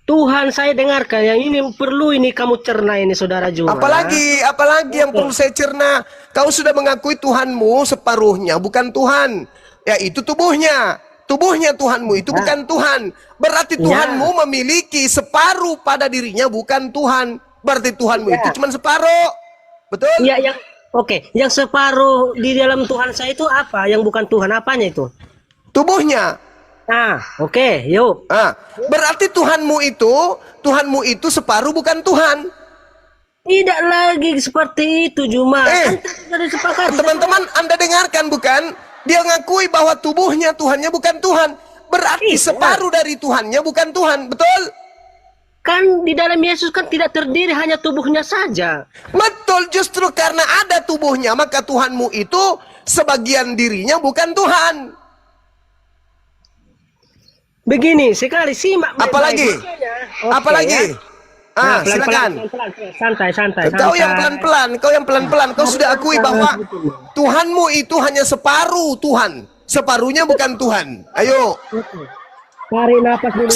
Tuhan, saya dengarkan yang ini perlu ini kamu cerna ini saudara Jura. Apalagi yang perlu saya cerna. Kau sudah mengakui Tuhanmu separuhnya bukan Tuhan. Ya itu tubuhnya. Tubuhnya Tuhanmu itu bukan Tuhan. Berarti Tuhanmu memiliki separuh pada dirinya bukan Tuhan. Berarti Tuhanmu itu cuma separuh. Betul? Iya, oke. Yang separuh di dalam Tuhan saya itu apa? Yang bukan Tuhan apanya itu? Tubuhnya. Nah, oke, yuk. Ah, berarti Tuhanmu itu separuh bukan Tuhan. Tidak lagi seperti itu, Juma. Kan sudah disepakati. Teman-teman, Anda dengarkan bukan? Dia ngakui bahwa tubuhnya Tuhannya bukan Tuhan. Berarti separuh dari Tuhannya bukan Tuhan, betul? Kan di dalam Yesus kan tidak terdiri hanya tubuhnya saja. Betul, justru karena ada tubuhnya, maka Tuhanmu itu sebagian dirinya bukan Tuhan. Begini, sekali simak. Apalagi? Apalagi? Nah, silakan. Santai. Kau yang pelan-pelan, kau sudah akui bahwa Tuhanmu itu hanya separuh Tuhan. Separuhnya bukan Tuhan. Ayo. Tarik nafas dulu.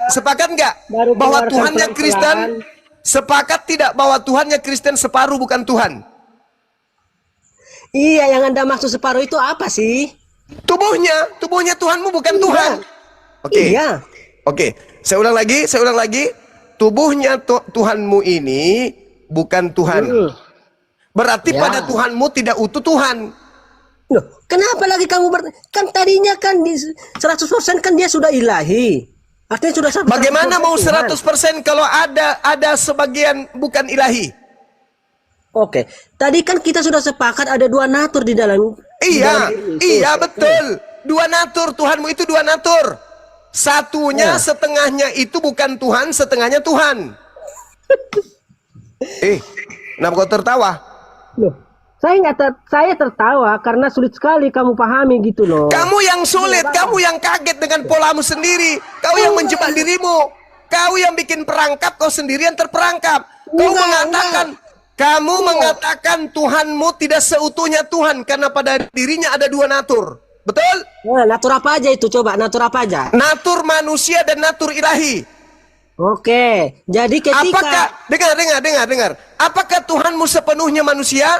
Sepakat nggak? Baru Bahwa keluarkan Tuhannya pelan-pelan. Kristen? Sepakat tidak bahwa Tuhannya Kristen separuh bukan Tuhan? Iya, yang Anda maksud separuh itu apa sih? Tubuhnya Tuhanmu bukan Tuhan. Oke. Iya. Oke, saya ulang lagi. Tubuhnya Tuhanmu ini bukan Tuhan. Berarti pada Tuhanmu tidak utuh Tuhan. Loh, kenapa lagi kamu kan tadinya kan di 100% kan dia sudah ilahi. Artinya sudah 100%. Bagaimana mau Tuhan. 100% kalau ada sebagian bukan ilahi? Oke, tadi kan kita sudah sepakat ada dua natur di dalam. Iya, betul. Dua natur, Tuhanmu itu dua natur. Satunya setengahnya itu bukan Tuhan, setengahnya Tuhan. Kenapa kau tertawa? Loh, saya tertawa karena sulit sekali kamu pahami gitu loh. Kamu yang sulit, kamu yang kaget dengan polamu sendiri. Kau yang menjebak dirimu. Kau yang bikin perangkap, kau sendirian terperangkap. Kamu mengatakan Tuhanmu tidak seutuhnya Tuhan karena pada dirinya ada dua natur. Betul? Nah, natur apa aja itu? Coba natur apa aja? Natur manusia dan natur ilahi. Oke, jadi ketika Apakah dengar. Apakah Tuhanmu sepenuhnya manusia?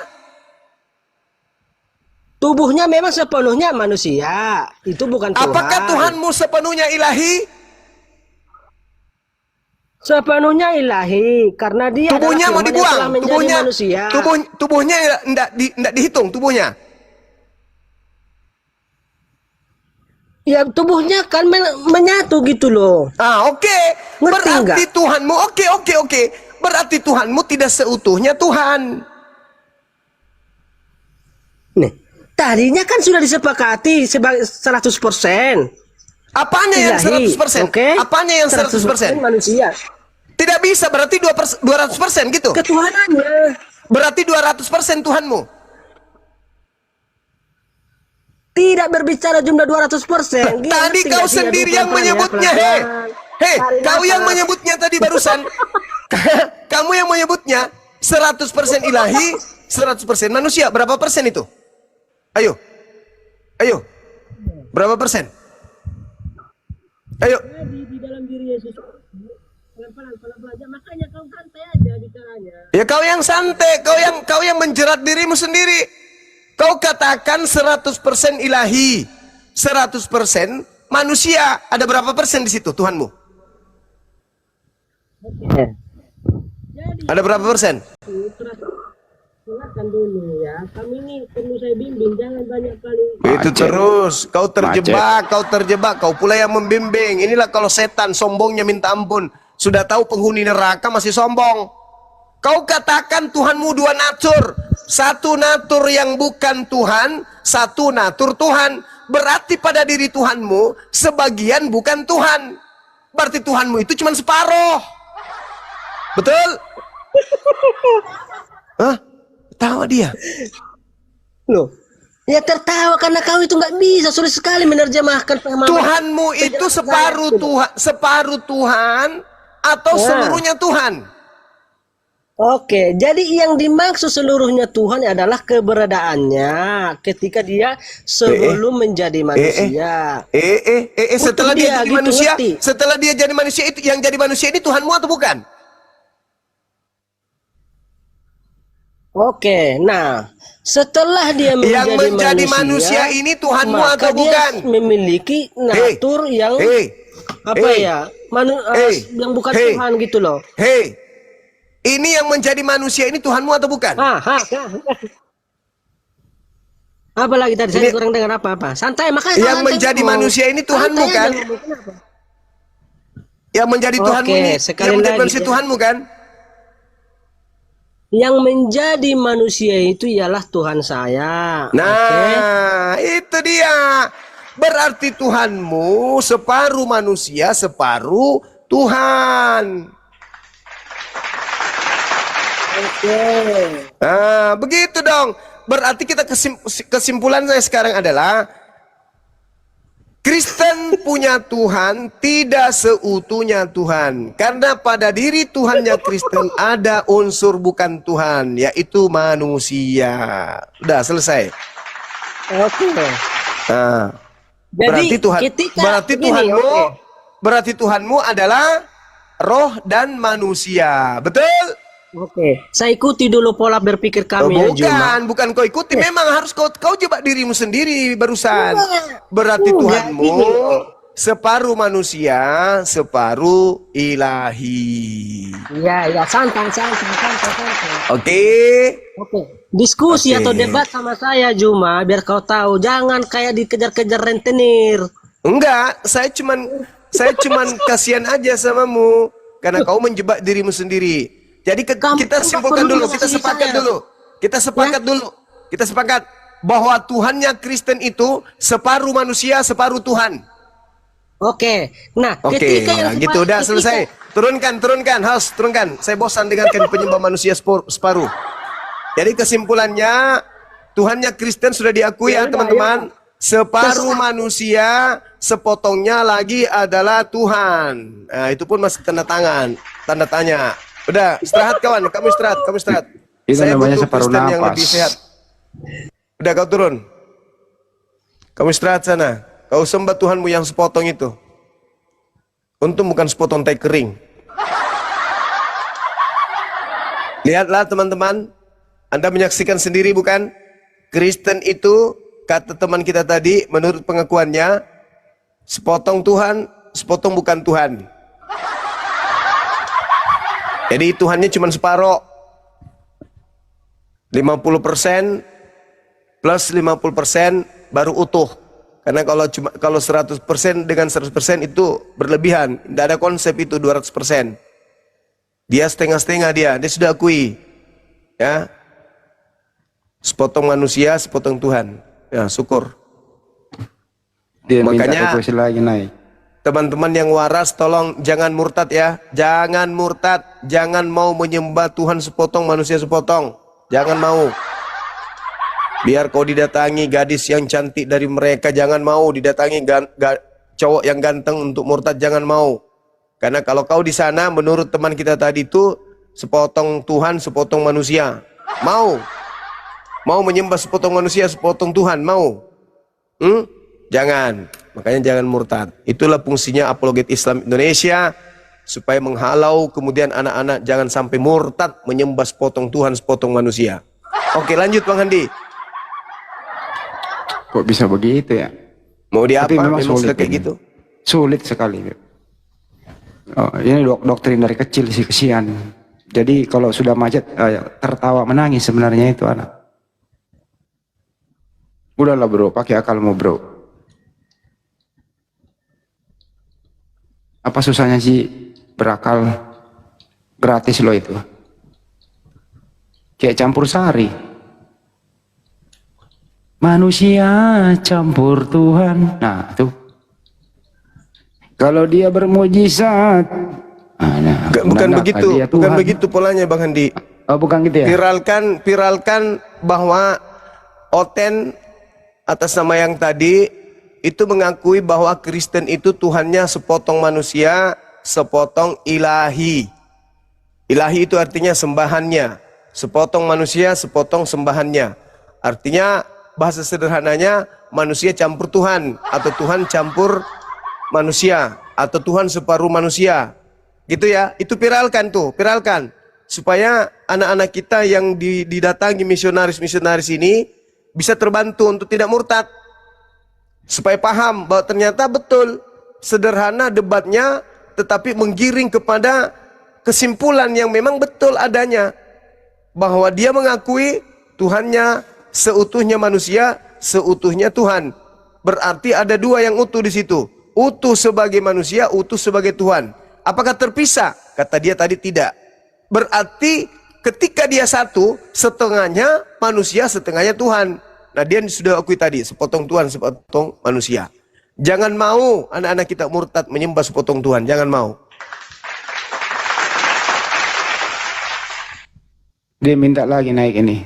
tubuhnya memang sepenuhnya manusia, itu bukan Tuhan. Apakah Tuhanmu sepenuhnya ilahi? Sepenuhnya ilahi, karena dia Tubuhnya adalah mau firman yang dibuang. telah menjadi manusia. Tubuhnya enggak dihitung tubuhnya. Ya tubuhnya kan menyatu gitu loh. Oke. Ngerti Berarti nggak? Tuhanmu oke. Berarti Tuhanmu tidak seutuhnya Tuhan. Nih, tadinya kan sudah disepakati sebagai 100%. Apanya yang Ilahi, 100%? oke? Apanya yang 100%? manusia. Tidak bisa, berarti 200% gitu. Ketuhanannya. Berarti 200% Tuhanmu. Tidak berbicara jumlah 200%. Tadi kau sendiri yang menyebutnya, kau yang menyebutnya tadi barusan. Kamu yang menyebutnya 100% ilahi, 100% manusia. Berapa persen itu? Ayo. Berapa persen? Ayo. Di dalam diri Yesus. Pelan-pelan. Makanya kau santai aja bicaranya. Ya kau yang santai, kau yang menjerat dirimu sendiri. Kau katakan 100% ilahi, 100% manusia. Ada berapa persen di situ Tuhanmu? Ada berapa persen? Dengarkan dulu ya, kami ini perlu saya bimbing, jangan banyak kali. Itu terus, kau terjebak, kau pula yang membimbing. Inilah kalau setan sombongnya minta ampun. Sudah tahu penghuni neraka masih sombong. Kau katakan Tuhanmu dua natur. Satu natur yang bukan Tuhan, satu natur Tuhan. Berarti pada diri Tuhanmu, sebagian bukan Tuhan. Berarti Tuhanmu itu cuma separuh. Betul? Hah? Tahu dia? Loh, ya tertawa karena kau itu nggak bisa, sulit sekali menerjemahkan pemahaman. Tuhanmu itu separuh Tuhan atau seluruhnya Tuhan? Oke, jadi yang dimaksud seluruhnya Tuhan adalah keberadaannya ketika dia sebelum menjadi manusia. Setelah dia jadi gitu, manusia, ngerti? setelah dia jadi manusia itu yang jadi manusia ini Tuhanmu atau bukan? Oke, nah setelah dia Yang menjadi manusia ini Tuhanmu maka atau bukan? dia memiliki natur yang yang bukan Tuhan gitu loh. Hei, ini yang menjadi manusia ini Tuhanmu atau bukan? Apa lagi tadi saya kurang dengar apa-apa. Santai, makanya Yang menjadi manusia ini Tuhanmu kan? Yang menjadi Tuhanmu ini, yang menjadi manusia Tuhanmu kan? Yang menjadi manusia itu ialah Tuhan saya. Nah, itu dia. Berarti Tuhanmu separuh manusia, separuh Tuhan. Nah, begitu dong. Berarti kita kesimpulan saya sekarang adalah Kristen punya Tuhan tidak seutuhnya Tuhan. Karena pada diri Tuhannya Kristen ada unsur bukan Tuhan, yaitu manusia. Udah selesai. Oke. Nah, Jadi berarti Tuhanmu adalah roh dan manusia. Betul? Oke, saya ikuti dulu pola berpikir kami ya, Juma. Bukan kau ikuti, memang harus kau jebak dirimu sendiri barusan. Berarti Tuhanmu separuh manusia, separuh ilahi. Iya, santai. Oke. Diskusi atau debat sama saya, Juma, biar kau tahu. Jangan kayak dikejar-kejar rentenir. Enggak, saya cuman kasihan aja samamu karena kau menjebak dirimu sendiri. Jadi kita simpulkan dulu, kita sepakat dulu. Kita sepakat bahwa Tuhannya Kristen itu separuh manusia, separuh Tuhan. Oke. Nah, ketika yang gitu udah selesai. Turunkan, host, turunkan. Saya bosan dengan penyembah manusia separuh. Jadi kesimpulannya Tuhannya Kristen sudah diakui ya teman-teman. Separuh manusia, sepotongnya lagi adalah Tuhan. Nah, itu pun masih tanda tanya. Udah, istirahat kawan, kamu istirahat. Itu Saya namanya butuh separuh Kristen yang napas. lebih sehat. Udah, kau turun. Kamu istirahat sana. Kau sembah Tuhanmu yang sepotong itu. Untung bukan sepotong tai kering. Lihatlah teman-teman, Anda menyaksikan sendiri bukan? Kristen itu, kata teman kita tadi, menurut pengakuannya, sepotong Tuhan, sepotong bukan Tuhan. Jadi Tuhannya cuma separuh. 50% plus 50% baru utuh. Karena kalau 100% dengan 100% itu berlebihan. Tidak ada konsep itu 200%. Dia setengah-setengah dia sudah akui. Ya. Sepotong manusia, sepotong Tuhan. Ya, syukur. Dia Makanya minta lagi naik. teman-teman yang waras, tolong jangan murtad ya. Jangan murtad. Jangan mau menyembah Tuhan sepotong, manusia sepotong. Jangan mau. Biar kau didatangi gadis yang cantik dari mereka, jangan mau. Didatangi cowok yang ganteng untuk murtad, jangan mau. Karena kalau kau di sana, menurut teman kita tadi itu, sepotong Tuhan, sepotong manusia. Mau menyembah sepotong manusia, sepotong Tuhan, mau? Jangan. Makanya jangan murtad. Itulah fungsinya apologet Islam Indonesia, supaya menghalau kemudian anak-anak jangan sampai murtad menyembah sepotong Tuhan, sepotong manusia. Oke, lanjut Bang Handi. Kok bisa begitu ya? Mau Tapi diapa? memang Memang sulit sudah kayak ini. gitu. Sulit sekali. Oh, ini doktrin dari kecil sih, kesian. Jadi kalau sudah macet tertawa menangis sebenarnya itu anak. Udahlah bro, pakai akalmu bro. Apa susahnya sih berakal? Gratis loh itu. Kayak campur sari. Manusia campur Tuhan. Nah tuh. Kalau dia bermujizat. Nah, Bukan begitu, dia bukan Tuhan. begitu polanya Bang Handi. Oh bukan gitu ya? Viralkan bahwa Oten atas nama yang tadi itu mengakui bahwa Kristen itu Tuhannya sepotong manusia, sepotong ilahi. Ilahi itu artinya sembahannya. Sepotong manusia, sepotong sembahannya. Artinya bahasa sederhananya manusia campur Tuhan atau Tuhan campur manusia atau Tuhan separuh manusia. Gitu ya. Itu viralkan tuh, viralkan supaya anak-anak kita yang didatangi misionaris-misionaris ini bisa terbantu untuk tidak murtad. Supaya paham bahwa ternyata betul sederhana debatnya tetapi menggiring kepada kesimpulan yang memang betul adanya, bahwa dia mengakui Tuhannya seutuhnya manusia, seutuhnya Tuhan. Berarti ada dua yang utuh di situ. Utuh sebagai manusia, utuh sebagai Tuhan. Apakah terpisah? Kata dia tadi tidak. Berarti ketika dia satu, setengahnya manusia, setengahnya Tuhan. Nah dia sudah akui tadi, sepotong Tuhan, sepotong manusia. Jangan mau anak-anak kita murtad menyembah sepotong Tuhan. Jangan mau. Dia minta lagi naik ini.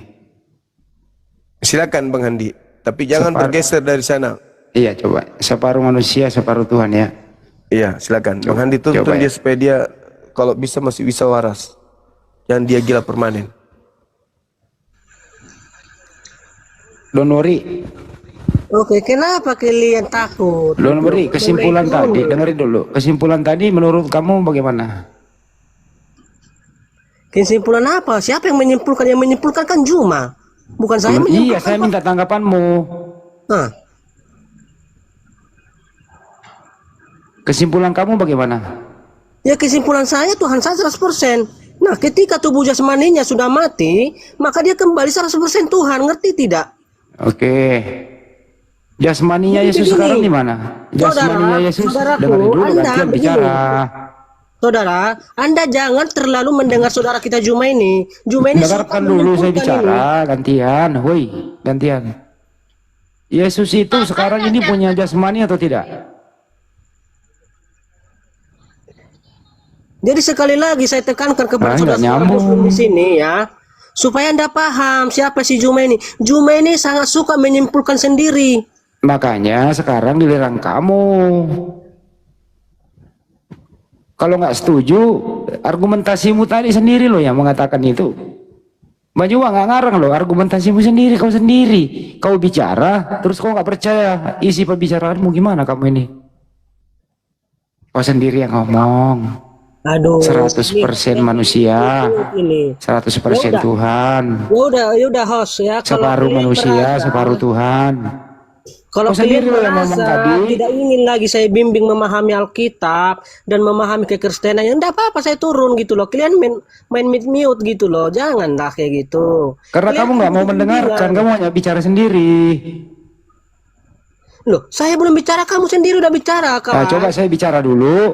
Silakan Bang Handi. Tapi jangan bergeser dari sana. Iya coba. Separuh manusia, separuh Tuhan ya. Iya, silakan. Bang Handi tuntun coba dia ya. supaya dia kalau bisa masih bisa waras. Jangan dia gila permanen. Don't worry. Oke, kenapa kalian takut? Don't worry. Kesimpulan tadi, dengerin dulu. Kesimpulan tadi menurut kamu bagaimana? Kesimpulan apa? Siapa yang menyimpulkan? Yang menyimpulkan kan Juma. Bukan saya menyimpulkan. Iya, saya minta tanggapanmu. Hah. Kesimpulan kamu bagaimana? Ya kesimpulan saya Tuhan saya 100%. Nah ketika tubuh jasmaninya sudah mati, maka dia kembali 100% Tuhan. Ngerti tidak? Oke. Jasmaninya Jadi Yesus begini, sekarang di mana? Jasmaninya Yesus, saudaraku, dengerin dulu Anda gantian begini. bicara. Saudara, Anda jangan terlalu mendengar saudara kita Juma ini. Juma ini Dengarkan suka dulu saya menyimpulkan bicara, ini. gantian. Woi, gantian. Yesus itu sekarang ini punya jasmani atau tidak? Jadi sekali lagi saya tekankan kepada nggak saudara nyambung. Muslim di sini ya, supaya Anda paham siapa si Juma ini. Juma ini sangat suka menyimpulkan sendiri. Makanya sekarang giliran kamu. Kalau nggak setuju, argumentasimu tadi sendiri loh yang mengatakan itu. Mbak Juma nggak ngarang loh, argumentasimu sendiri, kau sendiri. Kau bicara, terus kau nggak percaya isi pembicaraanmu gimana kamu ini? Kau sendiri yang ngomong. Aduh, 100% manusia, ini. 100% Ya Tuhan. Ya udah host ya. Kalau Separuh kalian manusia, merasa- separuh Tuhan. Kalau Kau sendiri kalian loh yang ngomong merasa tadi. tidak ingin lagi saya bimbing memahami Alkitab dan memahami kekristenan, ya enggak apa-apa saya turun gitu loh. Kalian main mute gitu loh. Janganlah kayak gitu. Karena Kalian kamu nggak mau mendengarkan, kamu hanya bicara sendiri. Loh, saya belum bicara, kamu sendiri udah bicara, Nah, kawan. coba saya bicara dulu.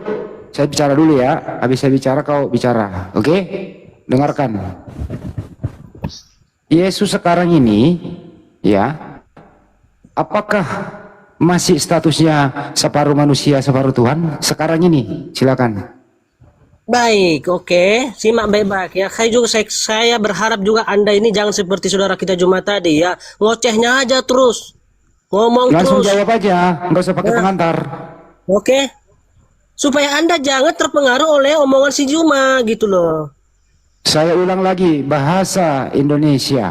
Saya bicara dulu ya. Habis saya bicara kau bicara. Oke? Dengarkan. Yesus sekarang ini ya, apakah masih statusnya separuh manusia, separuh Tuhan? Sekarang ini, silakan. Baik, oke. Simak baik-baik ya. Saya berharap juga Anda ini jangan seperti saudara kita Juma tadi ya. Ngocehnya aja terus. Ngomong Langsung terus. jawab aja, nggak usah pakai pengantar. Oke. Supaya Anda jangan terpengaruh oleh omongan si Juma gitu loh. Saya ulang lagi, bahasa Indonesia.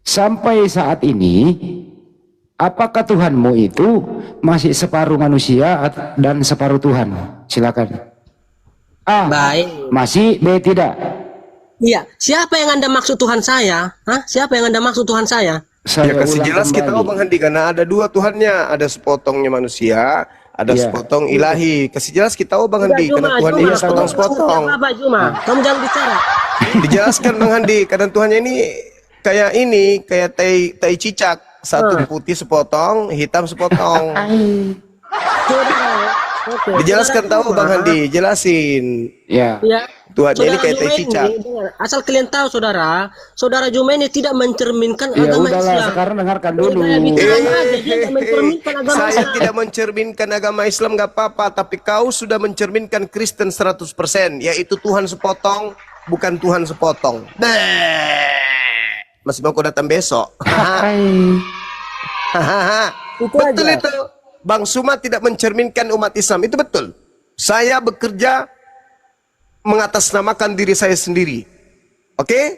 Sampai saat ini, apakah Tuhanmu itu masih separuh manusia dan separuh Tuhan? Silakan. A. Baik. Masih. B. Tidak. Iya, siapa yang Anda maksud Tuhan saya? Hah? Siapa yang Anda maksud Tuhan saya? Saya Ya kasih ulang jelas kita kembali. Bang Handi, karena ada dua Tuhannya, ada sepotongnya manusia, ada Iya. sepotong ilahi. Kasih jelas kita Bang Udah, Handi, karena Tuhannya Juma. sepotong-sepotong. Apa Juma? Kamu jangan bicara. Dijelaskan Bang Handi, karena Tuhannya ini kayak tai cicak, satu putih sepotong, hitam sepotong. Saudara, oke. Dijelaskan Saudara tahu Bang Juma, Handi, jelasin. Ya. Ya. Tuhannya ini Saudara kayak tai Juma cicak. ini, dengar, asal kalian tahu saudara Juma ini tidak mencerminkan Ya agama udahlah, Islam. sekarang dengarkan Dia dulu. gaya bicara aja, dia nggak mencerminkan agama Saya Islam. tidak mencerminkan agama Islam gak apa-apa, tapi kau sudah mencerminkan Kristen 100%, yaitu Tuhan sepotong, bukan Tuhan sepotong. Masih mau kau datang besok? Itu Betul aja. itu. Bang Suma tidak mencerminkan umat Islam, itu betul. Saya bekerja mengatasnamakan diri saya sendiri. Oke?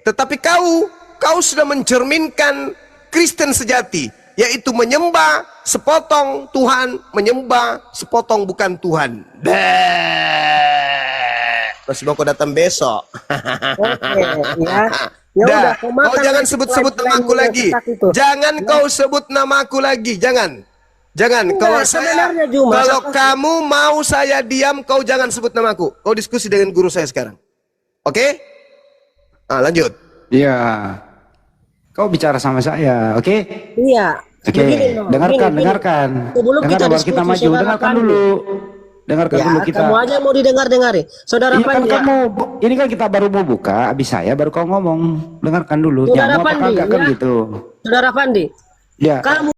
Tetapi kau sudah mencerminkan Kristen sejati, yaitu menyembah sepotong Tuhan, menyembah sepotong bukan Tuhan. Masih mau kau datang besok? Oke, ya. Ya Dah, udah, kau makan jangan nasi sebut-sebut selain namaku lagi. sesat itu. Jangan kau sebut namaku lagi. Jangan. Enggak, Kalau saya, sebenarnya Juma, kalau saya- kamu mau saya diam, kau jangan sebut namaku. Kau diskusi dengan guru saya sekarang. Oke? Lanjut. Iya. Kau bicara sama saya, oke? Iya. Oke, Begini, no, dengarkan, begini. dengarkan. Sebelum Dengar kita baru diskusi, kita maju, saudara dengarkan Pandi. dulu. Dengarkan Ya, dulu kita. kamu aja mau didengar-dengari. Saudara Iya kan Pandi, ya. kamu, ini kan kita baru mau buka, habis saya baru kau ngomong. Dengarkan dulu. Saudara Nyamu apa Pandi, kagak kan ya. gitu. Saudara Pandi, Ya. kamu